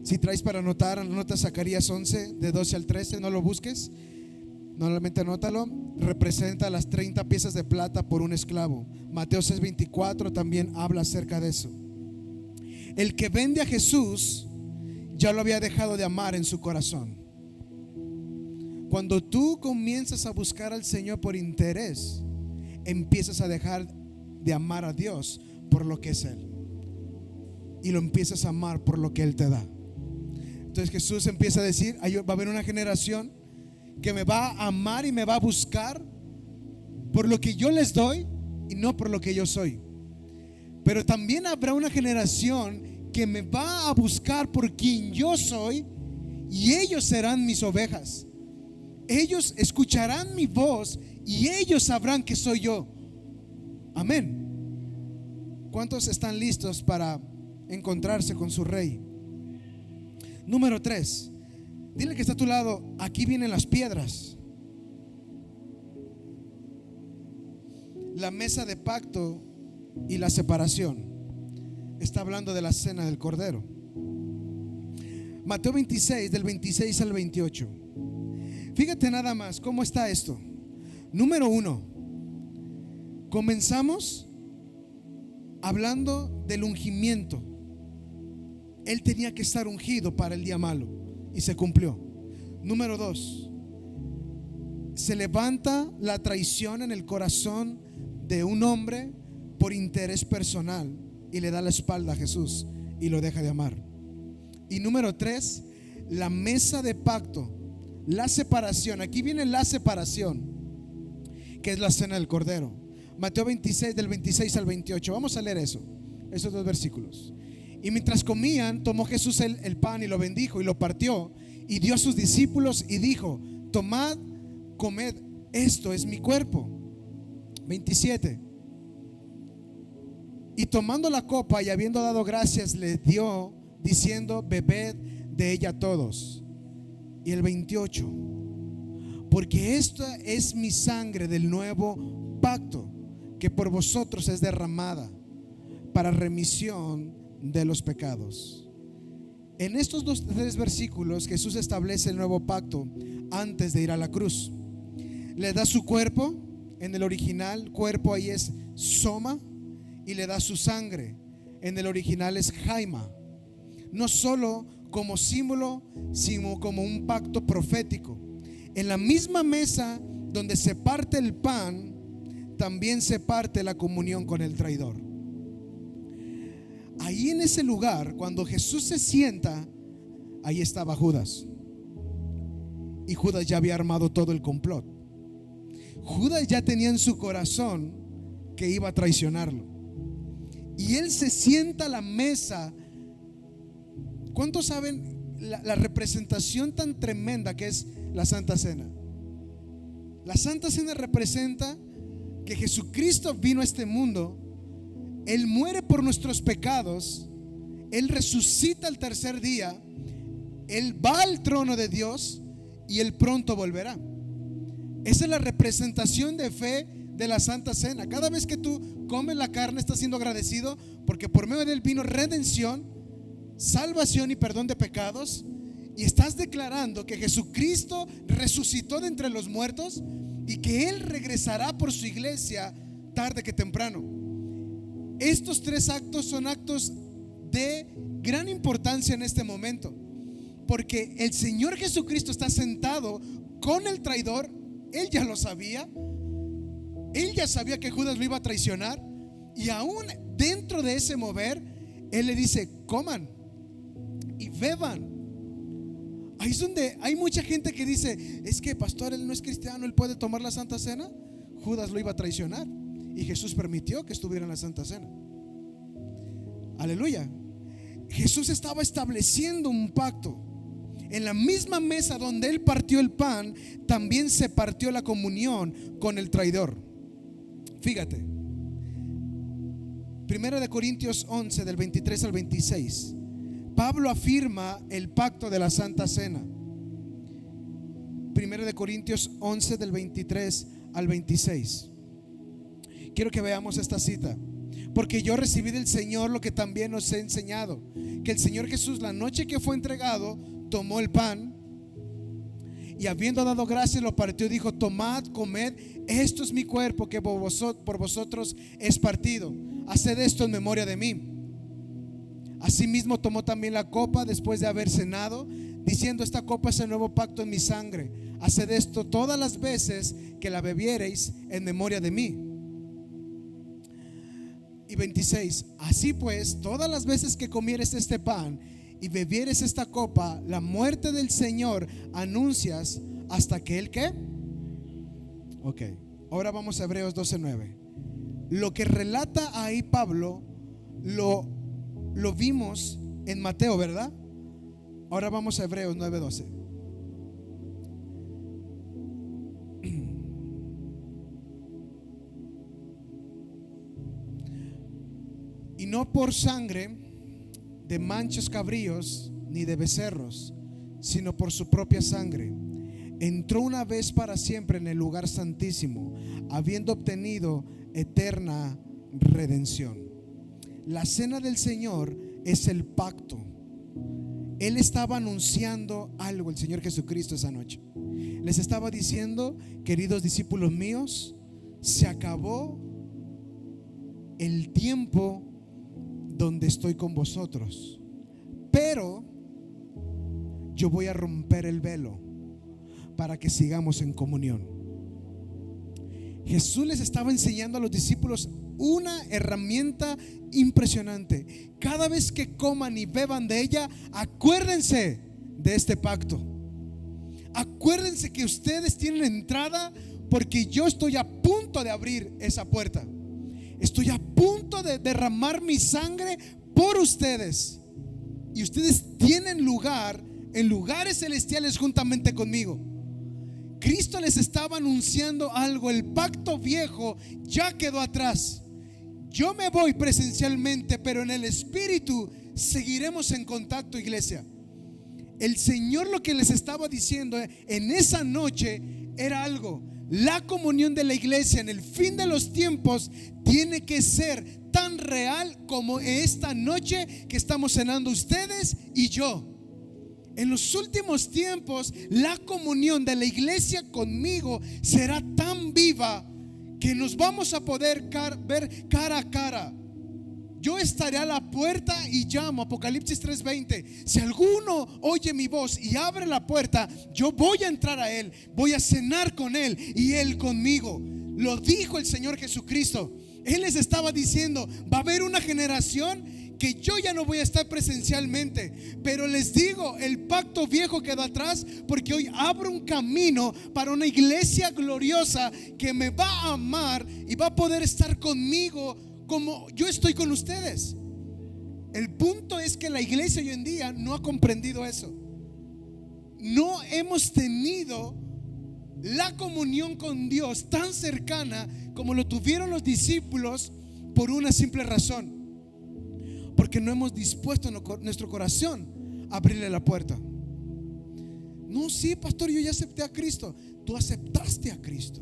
Si traes para anotar, anota Zacarías 11, de 12 al 13, no lo busques. Normalmente anótalo. Representa las 30 piezas de plata por un esclavo. Mateo 6:24 también habla acerca de eso. El que vende a Jesús ya lo había dejado de amar en su corazón. Cuando tú comienzas a buscar al Señor por interés, empiezas a dejar de amar a Dios por lo que es Él, y lo empiezas a amar por lo que Él te da. Entonces Jesús empieza a decir: va a haber una generación que me va a amar y me va a buscar por lo que yo les doy y no por lo que yo soy. Pero también habrá una generación que me va a buscar por quien yo soy, y ellos serán mis ovejas. Ellos escucharán mi voz y ellos sabrán que soy yo. Amén. ¿Cuántos están listos para encontrarse con su Rey? Número 3. Dile que está a tu lado: aquí vienen las piedras. La mesa de pacto y la separación. Está hablando de la cena del Cordero. Mateo 26, del 26 al 28. Fíjate nada más cómo está esto. Número 1. Comenzamos hablando del ungimiento. Él tenía que estar ungido para el día malo, y se cumplió. Número 2. Se levanta la traición en el corazón de un hombre por interés personal, y le da la espalda a Jesús y lo deja de amar. Y número 3, la mesa de pacto, la separación. Aquí viene la separación, que es la cena del Cordero. Mateo 26, del 26 al 28. Vamos a leer esos dos versículos. Y mientras comían, tomó Jesús el pan y lo bendijo y lo partió y dio a sus discípulos y dijo: tomad, comed, esto es mi cuerpo. 27. Y tomando la copa y habiendo dado gracias, le dio, diciendo: bebed de ella todos. Y el 28. Porque esta es mi sangre del nuevo pacto, que por vosotros es derramada para remisión de los pecados. En estos 3 versículos Jesús establece el nuevo pacto antes de ir a la cruz. Le da su cuerpo. En el original, cuerpo ahí es soma. Y le da su sangre. En el original es jaima. No solo como símbolo, sino como un pacto profético. En la misma mesa donde se parte el pan, también se parte la comunión con el traidor. Ahí en ese lugar, cuando Jesús se sienta, ahí estaba Judas. Y Judas ya había armado todo el complot. Judas ya tenía en su corazón que iba a traicionarlo. Y él se sienta a la mesa. ¿Cuántos saben la representación tan tremenda que es la Santa Cena? La Santa Cena representa que Jesucristo vino a este mundo. Él muere por nuestros pecados. Él resucita al tercer día. Él va al trono de Dios y Él pronto volverá. Esa es la representación de fe de la Santa Cena. Cada vez que tú comes la carne, estás siendo agradecido porque por medio de él vino redención, salvación y perdón de pecados. Y estás declarando que Jesucristo resucitó de entre los muertos y que Él regresará por su iglesia tarde que temprano. Estos tres actos son actos de gran importancia en este momento, porque el Señor Jesucristo está sentado con el traidor. Él ya lo sabía. Él ya sabía que Judas lo iba a traicionar. Y aún dentro de ese mover, Él le dice: coman y beban. Ahí es donde hay mucha gente que dice: es que pastor, él no es cristiano, él puede tomar la Santa Cena. Judas lo iba a traicionar y Jesús permitió que estuviera en la Santa Cena. Aleluya. Jesús estaba estableciendo un pacto. En la misma mesa donde él partió el pan, también se partió la comunión con el traidor. Fíjate, 1 Corintios 11 del 23 al 26, Pablo afirma el pacto de la Santa Cena. 1 Corintios 11 del 23 al 26. Quiero que veamos esta cita. Porque yo recibí del Señor lo que también os he enseñado, que el Señor Jesús, la noche que fue entregado, tomó el pan y habiendo dado gracias lo partió y dijo: tomad, comed, esto es mi cuerpo que por vosotros es partido. Haced esto en memoria de mí. Asimismo tomó también la copa después de haber cenado, diciendo: esta copa es el nuevo pacto en mi sangre. Haced esto todas las veces que la bebiereis en memoria de mí. Y 26, así pues, todas las veces que comieres este pan y bebieres esta copa, la muerte del Señor anuncias hasta que Él ¿qué? Ok, ahora vamos a Hebreos 12:9. Lo que relata ahí Pablo lo vimos en Mateo, ¿verdad? Ahora vamos a Hebreos 9:12. Y no por sangre de manchos cabríos ni de becerros, sino por su propia sangre entró una vez para siempre en el lugar santísimo, habiendo obtenido eterna redención. La cena del Señor es el pacto. Él estaba anunciando algo, el Señor Jesucristo, esa noche. Les estaba diciendo: queridos discípulos míos, se acabó el tiempo donde estoy con vosotros, pero yo voy a romper el velo para que sigamos en comunión. Jesús les estaba enseñando a los discípulos una herramienta impresionante. Cada vez que coman y beban de ella, acuérdense de este pacto. Acuérdense que ustedes tienen entrada, porque yo estoy a punto de abrir esa puerta. Estoy a punto de derramar mi sangre por ustedes, y ustedes tienen lugar en lugares celestiales juntamente conmigo. Cristo les estaba anunciando algo. El pacto viejo ya quedó atrás. Yo me voy presencialmente, pero en el espíritu seguiremos en contacto, iglesia. El Señor lo que les estaba diciendo en esa noche era algo: la comunión de la iglesia en el fin de los tiempos tiene que ser tan real como esta noche que estamos cenando ustedes y yo. En los últimos tiempos, la comunión de la iglesia conmigo será tan viva que nos vamos a poder ver cara a cara. Yo estaré a la puerta y llamo, Apocalipsis 3:20. Si alguno oye mi voz y abre la puerta, yo voy a entrar a él, voy a cenar con él y él conmigo. Lo dijo el Señor Jesucristo. Él les estaba diciendo: va a haber una generación que yo ya no voy a estar presencialmente, pero les digo, el pacto viejo quedó atrás, porque hoy abro un camino para una iglesia gloriosa que me va a amar y va a poder estar conmigo como yo estoy con ustedes. El punto es que la iglesia hoy en día no ha comprendido eso. No hemos tenido la comunión con Dios tan cercana como lo tuvieron los discípulos, por una simple razón: porque no hemos dispuesto nuestro corazón a abrirle la puerta. No, sí, pastor, yo ya acepté a Cristo. Tú aceptaste a Cristo,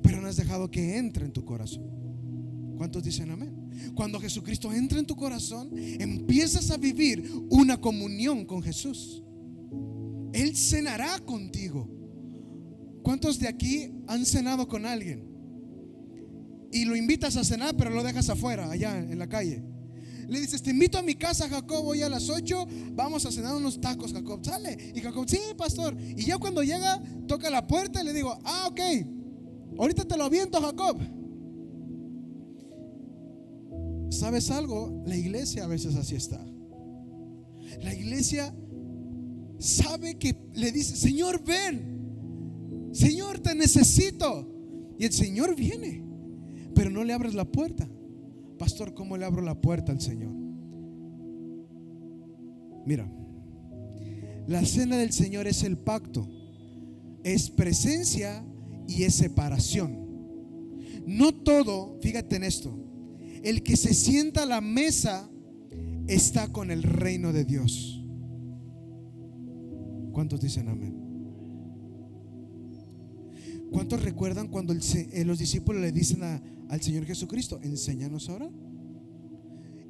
pero no has dejado que entre en tu corazón. ¿Cuántos dicen amén? Cuando Jesucristo entra en tu corazón, empiezas a vivir una comunión con Jesús. Él cenará contigo. ¿Cuántos de aquí han cenado con alguien y lo invitas a cenar, pero lo dejas afuera, allá en la calle? Le dices, te invito a mi casa, Jacob, hoy a las 8 vamos a cenar unos tacos. Jacob sale y Jacob, sí, pastor. Y ya cuando llega, toca la puerta y le digo, ok, ahorita te lo aviento, Jacob. ¿Sabes algo? La iglesia a veces así está. La iglesia sabe que le dice, Señor, ven, Señor, te necesito. Y el Señor viene, pero no le abres la puerta. Pastor, ¿cómo le abro la puerta al Señor? Mira, la cena del Señor es el pacto, es presencia y es separación. No todo, fíjate en esto, el que se sienta a la mesa está con el reino de Dios. ¿Cuántos dicen amén? ¿Cuántos recuerdan cuando los discípulos le dicen al Señor Jesucristo, enséñanos a orar?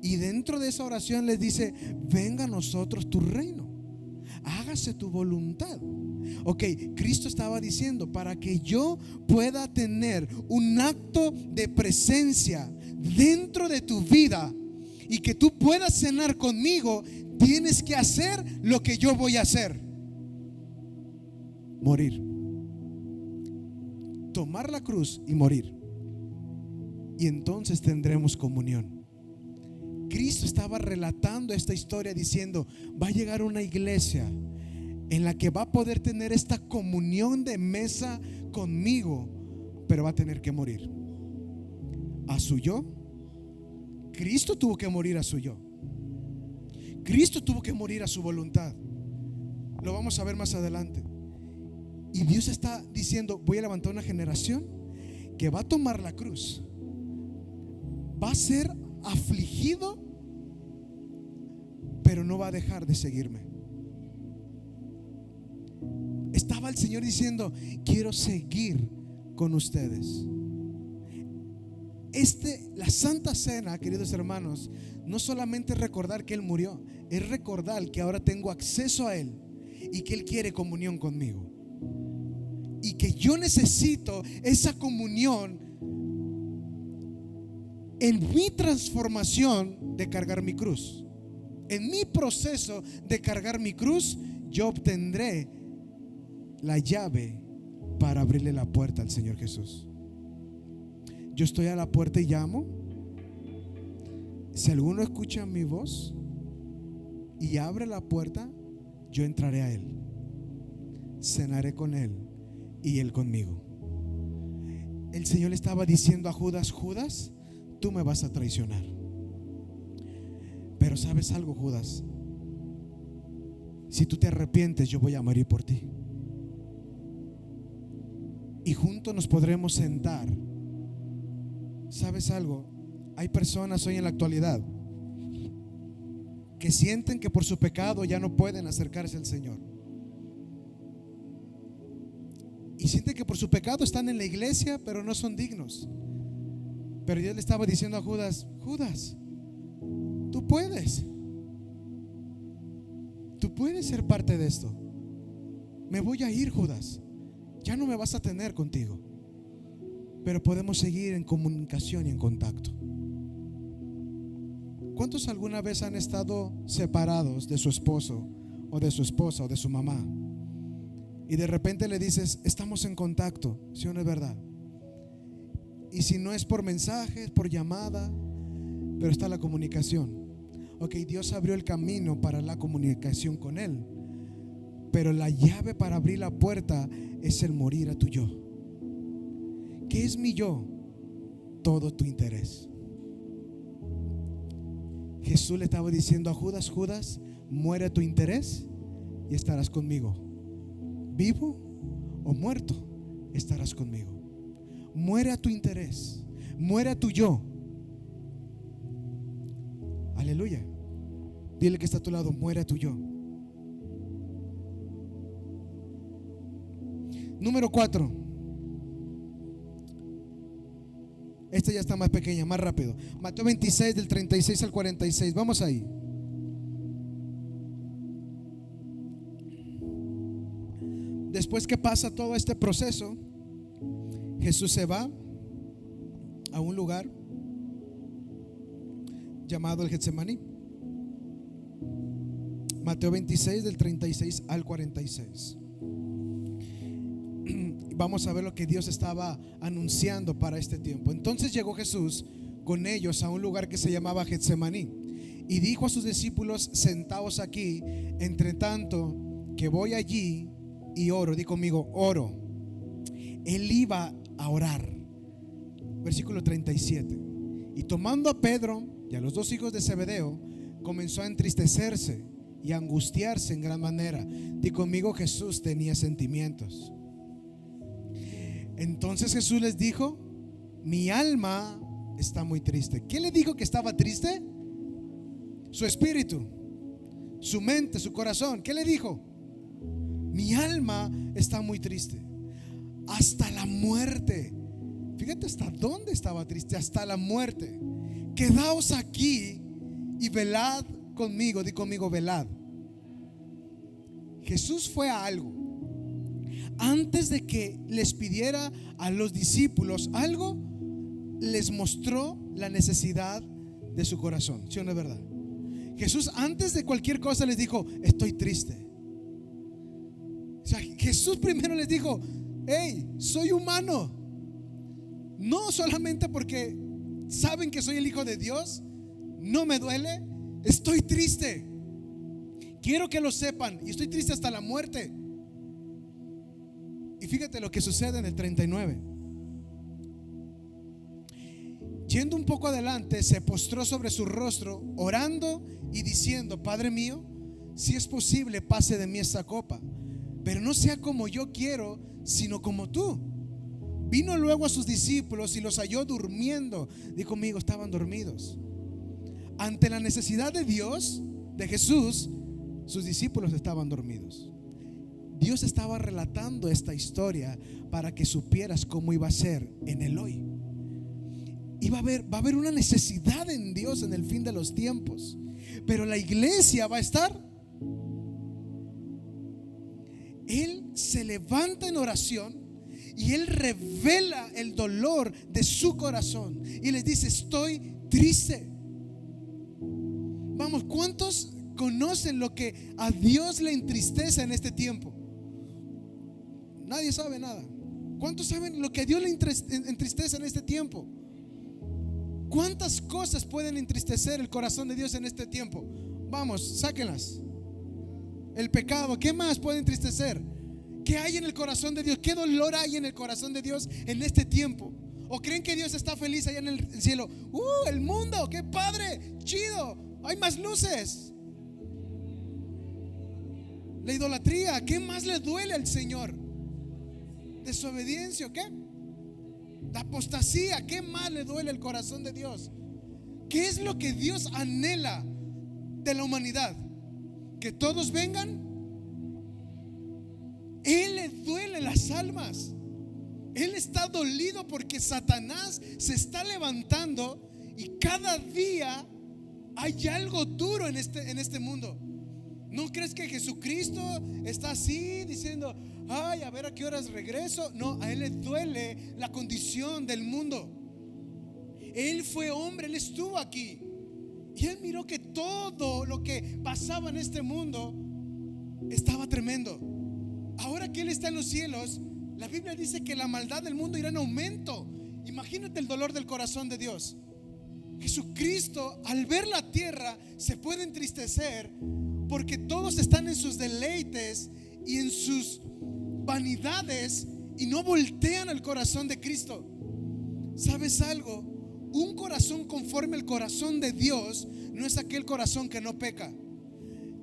Y dentro de esa oración les dice, venga a nosotros tu reino, hágase tu voluntad. Ok, Cristo estaba diciendo, para que yo pueda tener un acto de presencia dentro de tu vida y que tú puedas cenar conmigo, tienes que hacer lo que yo voy a hacer: morir, tomar la cruz y morir. Y entonces tendremos comunión. Cristo estaba relatando esta historia diciendo, va a llegar una iglesia en la que va a poder tener esta comunión de mesa conmigo, pero va a tener que morir a su yo. Cristo tuvo que morir a su yo. Cristo tuvo que morir a su voluntad. Lo vamos a ver más adelante. Y Dios está diciendo, voy a levantar una generación que va a tomar la cruz, va a ser afligido, pero no va a dejar de seguirme. Estaba el Señor diciendo, quiero seguir con ustedes. La Santa Cena, queridos hermanos, no solamente es recordar que Él murió, es recordar que ahora tengo acceso a Él y que Él quiere comunión conmigo, y que yo necesito esa comunión en mi transformación de cargar mi cruz. En mi proceso de cargar mi cruz, yo obtendré la llave para abrirle la puerta al Señor Jesús. Yo estoy a la puerta y llamo. Si alguno escucha mi voz y abre la puerta, yo entraré a Él, cenaré con Él y Él conmigo. El Señor le estaba diciendo a Judas, Judas, tú me vas a traicionar. Pero ¿sabes algo, Judas? Si tú te arrepientes, yo voy a morir por ti. Y juntos nos podremos sentar. ¿Sabes algo? Hay personas hoy en la actualidad que sienten que por su pecado ya no pueden acercarse al Señor. Y sienten que por su pecado están en la iglesia, pero no son dignos. Pero Dios le estaba diciendo a Judas, Judas, tú puedes ser parte de esto. Me voy a ir, Judas, ya no me vas a tener contigo, pero podemos seguir en comunicación y en contacto. ¿Cuántos alguna vez han estado separados de su esposo o de su esposa o de su mamá? Y de repente le dices, estamos en contacto, ¿sí o no es verdad? Y si no es por mensajes, por llamada, pero está la comunicación. Ok, Dios abrió el camino para la comunicación con Él, pero la llave para abrir la puerta es el morir a tu yo. ¿Qué es mi yo? Todo tu interés. Jesús le estaba diciendo a Judas, Judas, muere a tu interés y estarás conmigo. Vivo o muerto, estarás conmigo. Muere a tu interés, muere a tu yo. Aleluya. Dile que está a tu lado, muere a tu yo. Número 4. Esta ya está más pequeña, más rápido. Mateo 26 del 36 al 46. Vamos ahí. Después que pasa todo este proceso, Jesús se va a un lugar llamado el Getsemaní. Mateo 26 del 36 al 46. Vamos a ver lo que Dios estaba anunciando para este tiempo. Entonces llegó Jesús con ellos a un lugar que se llamaba Getsemaní y dijo a sus discípulos: sentaos aquí, entre tanto que voy allí y oro. Di conmigo, oro. Él iba a orar. Versículo 37. Y tomando a Pedro y a los dos hijos de Zebedeo, comenzó a entristecerse y a angustiarse en gran manera. Di conmigo, Jesús tenía sentimientos. Entonces Jesús les dijo: mi alma está muy triste. ¿Qué le dijo que estaba triste? Su espíritu, su mente, su corazón. ¿Qué le dijo? Mi alma está muy triste, hasta la muerte. Fíjate hasta dónde estaba triste, hasta la muerte. Quedaos aquí y velad conmigo. Di conmigo, velad. Jesús fue a algo. Antes de que les pidiera a los discípulos algo, les mostró la necesidad de su corazón. ¿Sí o no es verdad? Jesús antes de cualquier cosa les dijo: estoy triste. O sea, Jesús primero les dijo: hey, soy humano. No solamente porque saben que soy el Hijo de Dios, no me duele, estoy triste. Quiero que lo sepan, y estoy triste hasta la muerte. Y fíjate lo que sucede en el 39. Yendo un poco adelante, se postró sobre su rostro, orando y diciendo: Padre mío, si es posible, pase de mí esta copa, pero no sea como yo quiero, sino como tú. Vino luego a sus discípulos y los halló durmiendo. Dijo conmigo, estaban dormidos. Ante la necesidad de Dios, de Jesús, sus discípulos estaban dormidos. Dios estaba relatando esta historia para que supieras cómo iba a ser en el hoy. Va a haber una necesidad en Dios en el fin de los tiempos, pero la iglesia va a estar. Él se levanta en oración y Él revela el dolor de su corazón y les dice: estoy triste. Vamos, ¿cuántos conocen lo que a Dios le entristece en este tiempo? Nadie sabe nada. ¿Cuántos saben lo que a Dios le entristece en este tiempo? ¿Cuántas cosas pueden entristecer el corazón de Dios en este tiempo? Vamos, sáquenlas. El pecado, ¿qué más puede entristecer? ¿Qué hay en el corazón de Dios? ¿Qué dolor hay en el corazón de Dios en este tiempo? ¿O creen que Dios está feliz allá en el cielo? El mundo, qué padre, chido, hay más luces. La idolatría, ¿qué más le duele al Señor? Desobediencia, ¿qué? La apostasía, ¿qué más le duele el corazón de Dios? ¿Qué es lo que Dios anhela de la humanidad? Que todos vengan. Él le duele las almas. Él está dolido porque Satanás se está levantando y cada día hay algo duro en este mundo. ¿No crees que Jesucristo está así diciendo: ay, a ver a qué horas regreso? No, a Él le duele la condición del mundo. Él fue hombre, Él estuvo aquí y Él miró que todo lo que pasaba en este mundo estaba tremendo. Ahora que Él está en los cielos, la Biblia dice que la maldad del mundo irá en aumento. Imagínate el dolor del corazón de Dios. Jesucristo, al ver la tierra, se puede entristecer porque todos están en sus deleites y en sus vanidades y no voltean al corazón de Cristo. ¿Sabes algo? Un corazón conforme al corazón de Dios no es aquel corazón que no peca,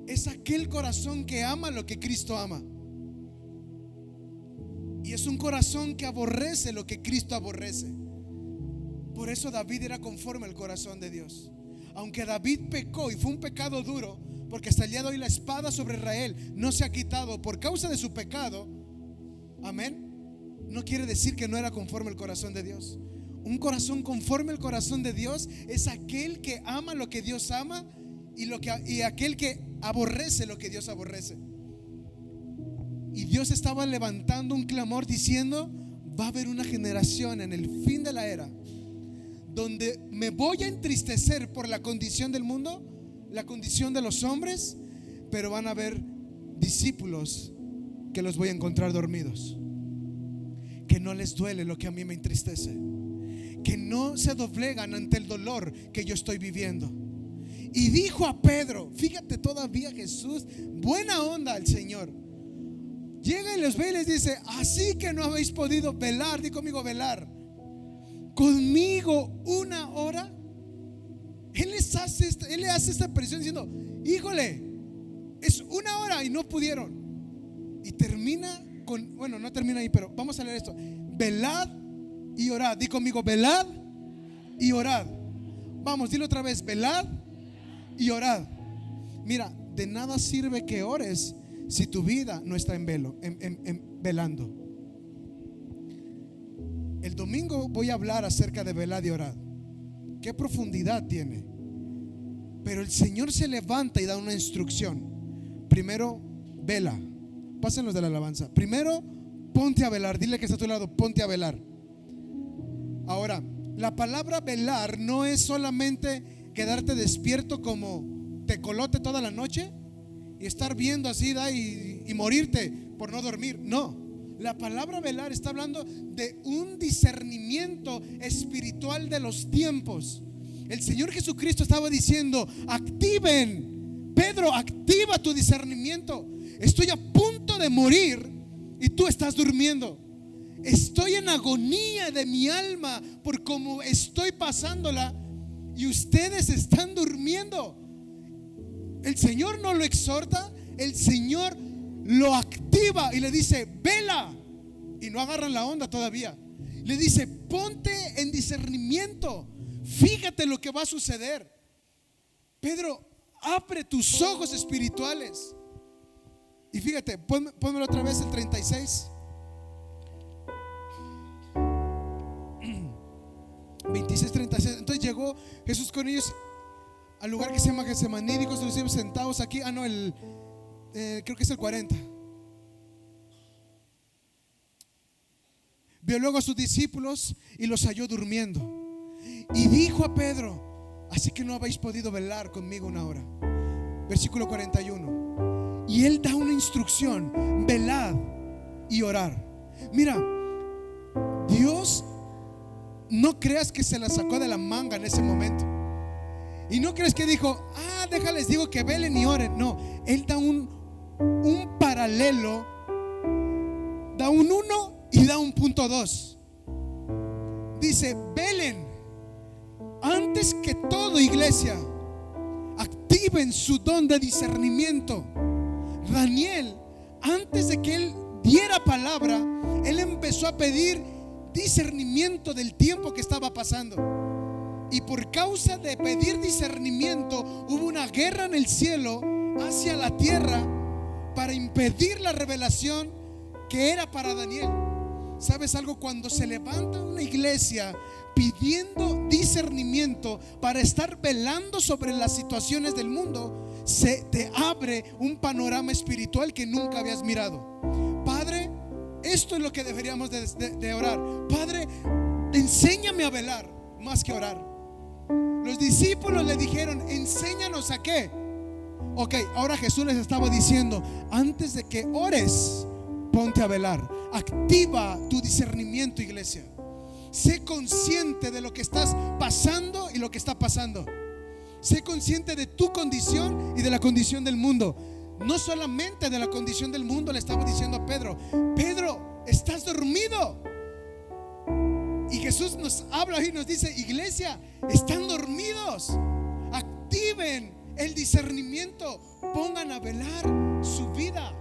es aquel corazón que ama lo que Cristo ama. Y es un corazón que aborrece lo que Cristo aborrece. Por eso David era conforme al corazón de Dios. Aunque David pecó y fue un pecado duro, porque hasta el día de hoy la espada sobre Israel no se ha quitado por causa de su pecado. Amén. no quiere decir que no era conforme al corazón de Dios. Un corazón conforme al corazón de Dios es aquel que ama lo que Dios ama y aquel que aborrece lo que Dios aborrece. Y Dios estaba levantando un clamor diciendo: va a haber una generación en el fin de la era donde me voy a entristecer por la condición del mundo, la condición de los hombres, pero van a haber discípulos que los voy a encontrar dormidos, que no les duele lo que a mí me entristece, que no se doblegan ante el dolor que yo estoy viviendo. Y dijo a Pedro, fíjate todavía Jesús, buena onda el Señor, llega y los ve y les dice: así que no habéis podido velar, di conmigo velar, conmigo una hora. Él le hace esta presión diciendo: híjole, es una hora y no pudieron. Y termina con, bueno, no termina ahí, pero vamos a leer esto: velad y orad. Di conmigo, velad y orad. Vamos, dilo otra vez: velad y orad. Mira, de nada sirve que ores si tu vida no está en velo, en velando. El domingo voy a hablar acerca de velad y orad. Qué profundidad tiene. Pero el Señor se levanta y da una instrucción. Primero, vela. Pásenlos de la alabanza. Primero, ponte a velar. Dile que está a tu lado: ponte a velar. Ahora, la palabra velar no es solamente quedarte despierto como tecolote toda la noche y estar viendo así y morirte por no dormir. No, la palabra velar está hablando de un discernimiento espiritual de los tiempos. El Señor Jesucristo estaba diciendo: activen, Pedro, activa tu discernimiento. Estoy a punto de morir y tú estás durmiendo. Estoy en agonía de mi alma por cómo estoy pasándola y ustedes están durmiendo. El Señor no lo exhorta, el Señor lo activa y le dice: vela. Y no agarran la onda todavía. Le dice: ponte en discernimiento, fíjate lo que va a suceder. Pedro, abre tus ojos espirituales. Y fíjate, pónmelo otra vez, el 36 26, 36. Entonces llegó Jesús con ellos al lugar que se llama Getsemaní. Dijo: estuvimos sentados aquí. Creo que es el 40. Vio luego a sus discípulos y los halló durmiendo. Y dijo a Pedro: así que no habéis podido velar conmigo una hora. Versículo 41. Y él da una instrucción: velad y orar. Mira, Dios, no creas que se la sacó de la manga en ese momento. Y no crees que dijo: déjales, digo que velen y oren. No, él da un paralelo, da un 1 y da un punto 2. Dice: velen. Antes que todo, iglesia, activen su don de discernimiento. Daniel, antes de que él diera palabra, él empezó a pedir discernimiento del tiempo que estaba pasando. Y por causa de pedir discernimiento, hubo una guerra en el cielo hacia la tierra para impedir la revelación que era para Daniel. ¿Sabes algo? Cuando se levanta una iglesia pidiendo discernimiento para estar velando sobre las situaciones del mundo, se te abre un panorama espiritual que nunca habías mirado. Padre, esto es lo que deberíamos de orar. Padre, enséñame a velar más que orar. Los discípulos le dijeron: enséñanos a qué. Ok, ahora Jesús les estaba diciendo: antes de que ores, ponte a velar. Activa tu discernimiento, iglesia. Sé consciente de lo que estás pasando y lo que está pasando. Sé consciente de tu condición y de la condición del mundo. No solamente de la condición del mundo, le estaba diciendo a Pedro: Pedro, estás dormido. Y Jesús nos habla y nos dice: iglesia, están dormidos. Activen el discernimiento, pongan a velar su vida.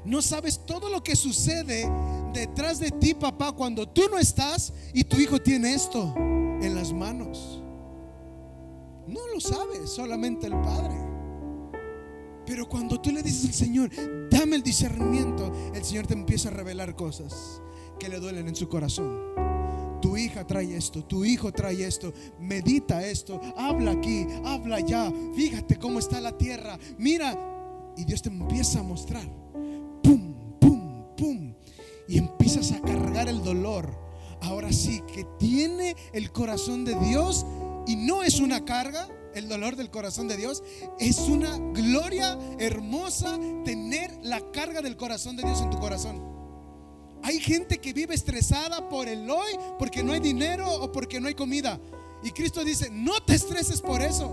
No sabes todo lo que sucede detrás de ti, papá, cuando tú no estás y tu hijo tiene esto en las manos. No lo sabe solamente el padre. Pero cuando tú le dices al Señor: dame el discernimiento, el Señor te empieza a revelar cosas que le duelen en su corazón. Tu hija trae esto, tu hijo trae esto, medita esto, habla aquí, habla allá, fíjate cómo está la tierra, mira. Y Dios te empieza a mostrar, pum, pum, pum, y empiezas a cargar el dolor. Ahora sí que tiene el corazón de Dios, y no es una carga. El dolor del corazón de Dios es una gloria hermosa, tener la carga del corazón de Dios en tu corazón. Hay gente que vive estresada por el hoy, porque no hay dinero o porque no hay comida. Y Cristo dice: no te estreses por eso.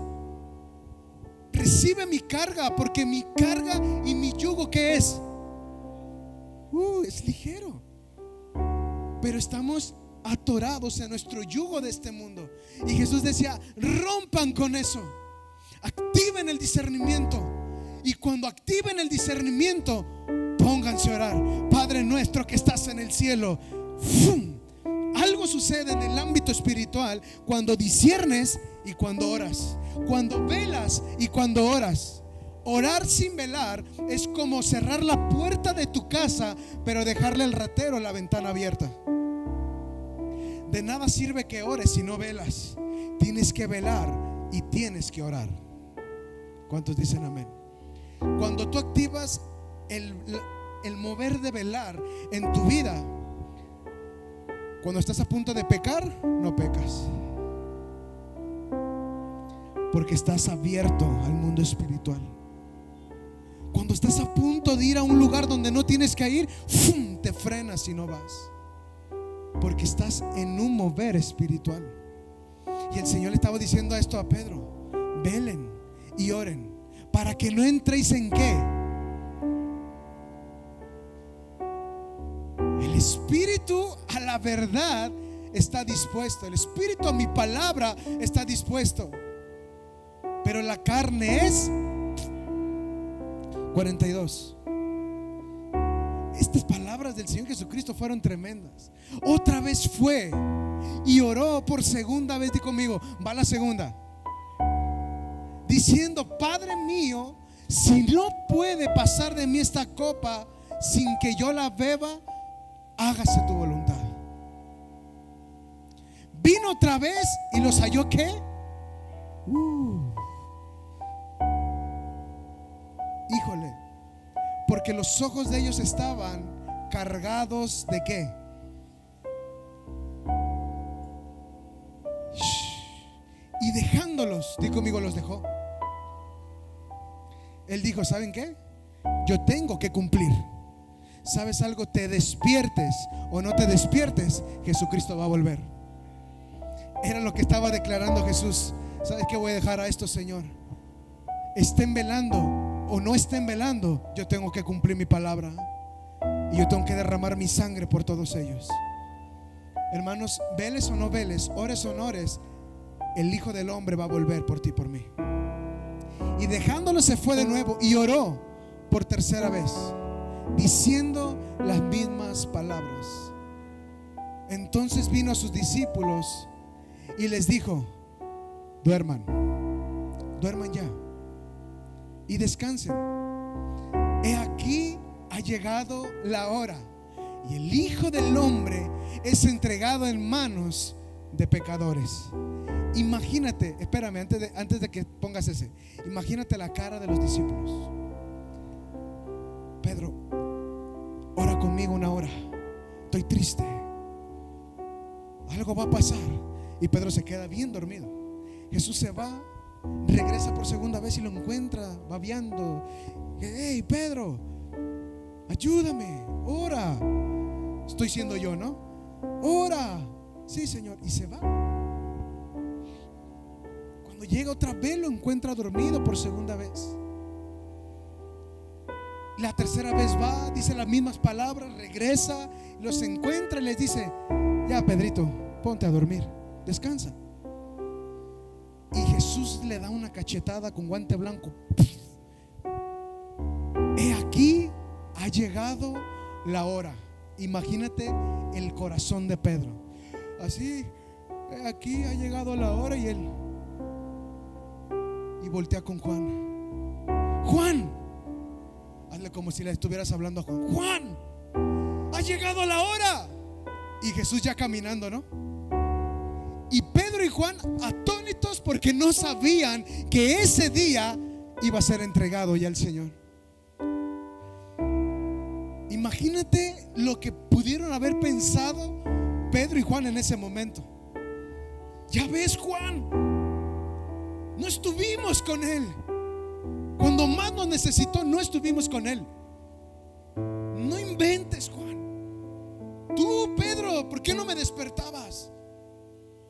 Recibe mi carga, porque mi carga y mi yugo, ¿qué es? Es ligero. Pero estamos atorados en nuestro yugo de este mundo. Y Jesús decía: rompan con eso, activen el discernimiento. Y cuando activen el discernimiento, pónganse a orar. Padre nuestro que estás en el cielo. ¡Fum! Algo sucede en el ámbito espiritual cuando disciernes y cuando oras, cuando velas y cuando oras. Orar sin velar es como cerrar la puerta de tu casa, pero dejarle al ratero la ventana abierta. De nada sirve que ores si no velas. Tienes que velar y tienes que orar. ¿Cuántos dicen amén? Cuando tú activas el mover de velar en tu vida, cuando estás a punto de pecar, no pecas, porque estás abierto al mundo espiritual. Cuando estás a punto de ir a un lugar donde no tienes que ir, ¡fum!, te frenas y no vas, porque estás en un mover espiritual. Y el Señor le estaba diciendo esto a Pedro: velen y oren para que no entréis en ¿qué? El espíritu a la verdad está dispuesto, el espíritu a mi palabra está dispuesto, pero la carne es 42. Estas palabras del Señor Jesucristo fueron tremendas. Otra vez fue y oró por segunda vez. Di conmigo, va la segunda, diciendo: Padre mío, si no puede pasar de mí esta copa sin que yo la beba, hágase tu voluntad. Vino otra vez y los halló ¿qué? Híjole, porque los ojos de ellos estaban cargados de ¿qué? Y dejándolos, di conmigo, los dejó. Él dijo: ¿saben qué? Yo tengo que cumplir. ¿Sabes algo? Te despiertes o no te despiertes, Jesucristo va a volver. Era lo que estaba declarando Jesús. ¿Sabes qué? Voy a dejar a esto, Señor. Estén velando o no estén velando, yo tengo que cumplir mi palabra. Y yo tengo que derramar mi sangre por todos ellos. Hermanos, veles o no veles, ores o no ores, el Hijo del Hombre va a volver por ti y por mí. Y dejándolo se fue de nuevo y oró por tercera vez, diciendo las mismas palabras. Entonces vino a sus discípulos y les dijo: duerman ya y descansen. He aquí ha llegado la hora y el Hijo del Hombre es entregado en manos de pecadores. Imagínate, espérame, antes de que pongas ese, imagínate la cara de los discípulos. Pedro, ora conmigo una hora, estoy triste, algo va a pasar. Y Pedro se queda bien dormido. Jesús se va, regresa por segunda vez y lo encuentra babeando. Hey Pedro, ayúdame, ora. Estoy siendo yo, ¿no? Ora. Sí, Señor. Y se va. Cuando llega otra vez lo encuentra dormido por segunda vez. La tercera vez va, dice las mismas palabras, regresa, los encuentra y les dice: ya, Pedrito, ponte a dormir, descansa. Y Jesús le da una cachetada con guante blanco. He aquí ha llegado la hora. Imagínate el corazón de Pedro. Así, he aquí ha llegado la hora. Y él, y voltea con Juan. Juan, hazle como si le estuvieras hablando a Juan. Juan, ha llegado la hora. Y Jesús ya caminando, ¿no? Y Pedro y Juan atónitos porque no sabían que ese día iba a ser entregado ya al Señor. Imagínate lo que pudieron haber pensado Pedro y Juan en ese momento. Ya ves, Juan, no estuvimos con él. Cuando más nos necesitó, no estuvimos con él. No inventes, Juan. Tú, Pedro, ¿por qué no me despertabas?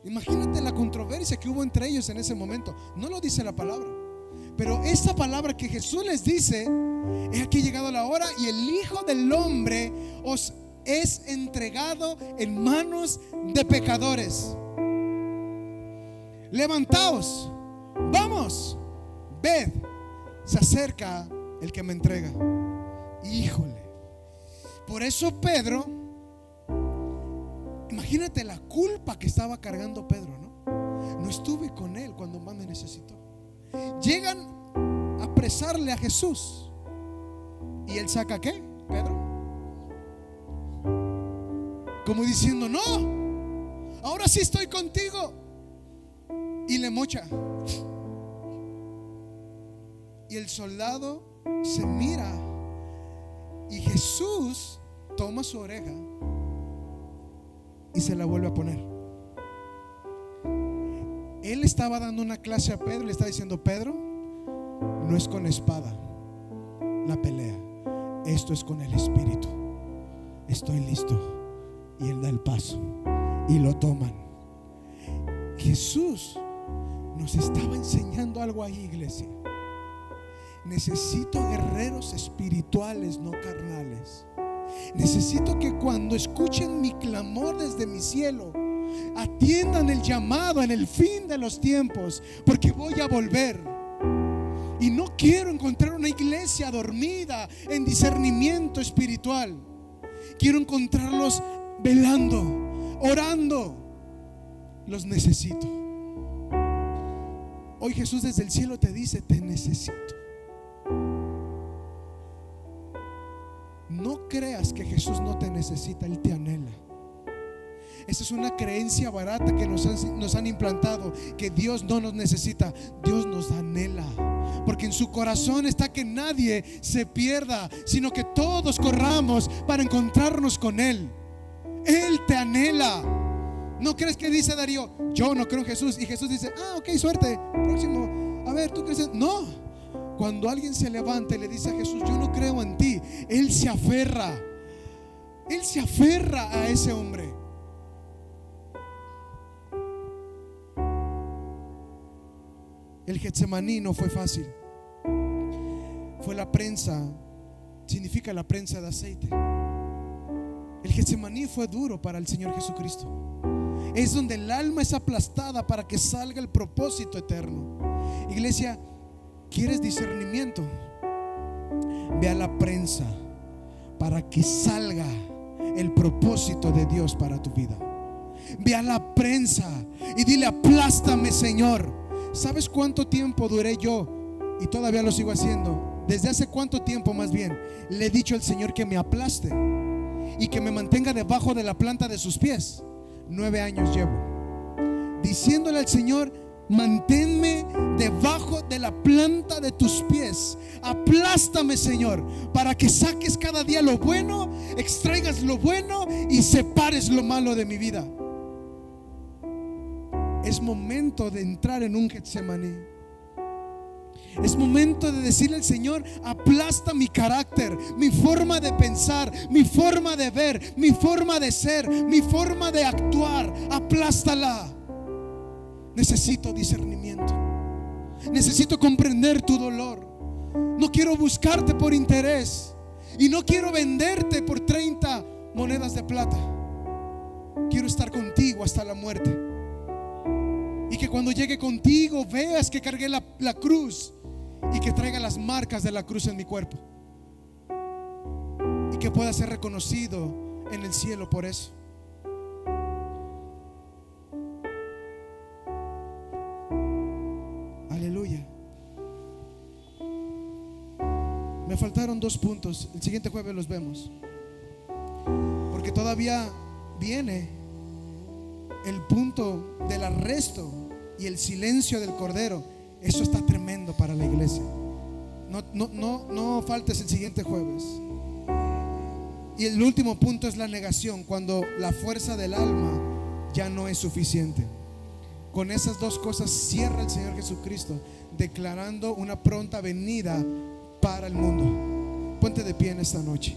Imagínate la controversia que hubo entre ellos en ese momento. No lo dice la palabra, pero esa palabra que Jesús les dice: he aquí llegado la hora y el Hijo del Hombre os es entregado en manos de pecadores. Levantaos, vamos, ved, se acerca el que me entrega. Híjole. Por eso Pedro, imagínate la culpa que estaba cargando Pedro, ¿no? No estuve con él cuando más me necesitó. Llegan a apresarle a Jesús. ¿Y él saca qué, Pedro? Como diciendo: no, ahora sí estoy contigo. Y le mocha. Y el soldado se mira y Jesús toma su oreja y se la vuelve a poner. Él estaba dando una clase a Pedro. Le está diciendo: Pedro, no es con espada la pelea, esto es con el Espíritu. Estoy listo. Y él da el paso y lo toman. Jesús nos estaba enseñando algo ahí, iglesia. Necesito guerreros espirituales, no carnales. Necesito que cuando escuchen mi clamor desde mi cielo, atiendan el llamado en el fin de los tiempos, porque voy a volver. Y no quiero encontrar una iglesia dormida en discernimiento espiritual. Quiero encontrarlos velando, orando. Los necesito. Hoy Jesús desde el cielo te dice: te necesito. No creas que Jesús no te necesita, Él te anhela. Esa es una creencia barata que nos han implantado, que Dios no nos necesita. Dios nos anhela, porque en su corazón está que nadie se pierda, sino que todos corramos para encontrarnos con Él. Él te anhela. ¿No crees que dice Darío: yo no creo en Jesús? Y Jesús dice: ah, ok, suerte, próximo. A ver, ¿tú crees? No. Cuando alguien se levanta y le dice a Jesús: yo no creo en ti, Él se aferra. Él se aferra a ese hombre. El Getsemaní no fue fácil. Fue la prensa, significa la prensa de aceite. El Getsemaní fue duro para el Señor Jesucristo. Es donde el alma es aplastada para que salga el propósito eterno. Iglesia, ¿quieres discernimiento? Ve a la prensa para que salga el propósito de Dios para tu vida. Ve a la prensa y dile: aplástame, Señor. ¿Sabes cuánto tiempo duré yo? Y todavía lo sigo haciendo. Desde hace cuánto tiempo, más bien, le he dicho al Señor que me aplaste y que me mantenga debajo de la planta de sus pies. 9 años llevo diciéndole al Señor: manténme debajo de la planta de tus pies. Aplástame, Señor, para que saques cada día lo bueno, extraigas lo bueno y separes lo malo de mi vida. Es momento de entrar en un Getsemaní. Es momento de decirle al Señor: aplasta mi carácter, mi forma de pensar, mi forma de ver, mi forma de ser, mi forma de actuar. Aplástala. Necesito discernimiento. Necesito comprender tu dolor. No quiero buscarte por interés y no quiero venderte por 30 monedas de plata. Quiero estar contigo hasta la muerte. Y que cuando llegue contigo veas que cargué la cruz y que traiga las marcas de la cruz en mi cuerpo, y que pueda ser reconocido en el cielo por eso. Aleluya. Me faltaron 2 puntos. El siguiente jueves los vemos, porque todavía viene el punto del arresto y el silencio del Cordero. Eso está tremendo para la iglesia. No faltes el siguiente jueves. Y el último punto es la negación, cuando la fuerza del alma ya no es suficiente. Con esas dos cosas cierra el Señor Jesucristo, declarando una pronta venida para el mundo. Ponte de pie en esta noche.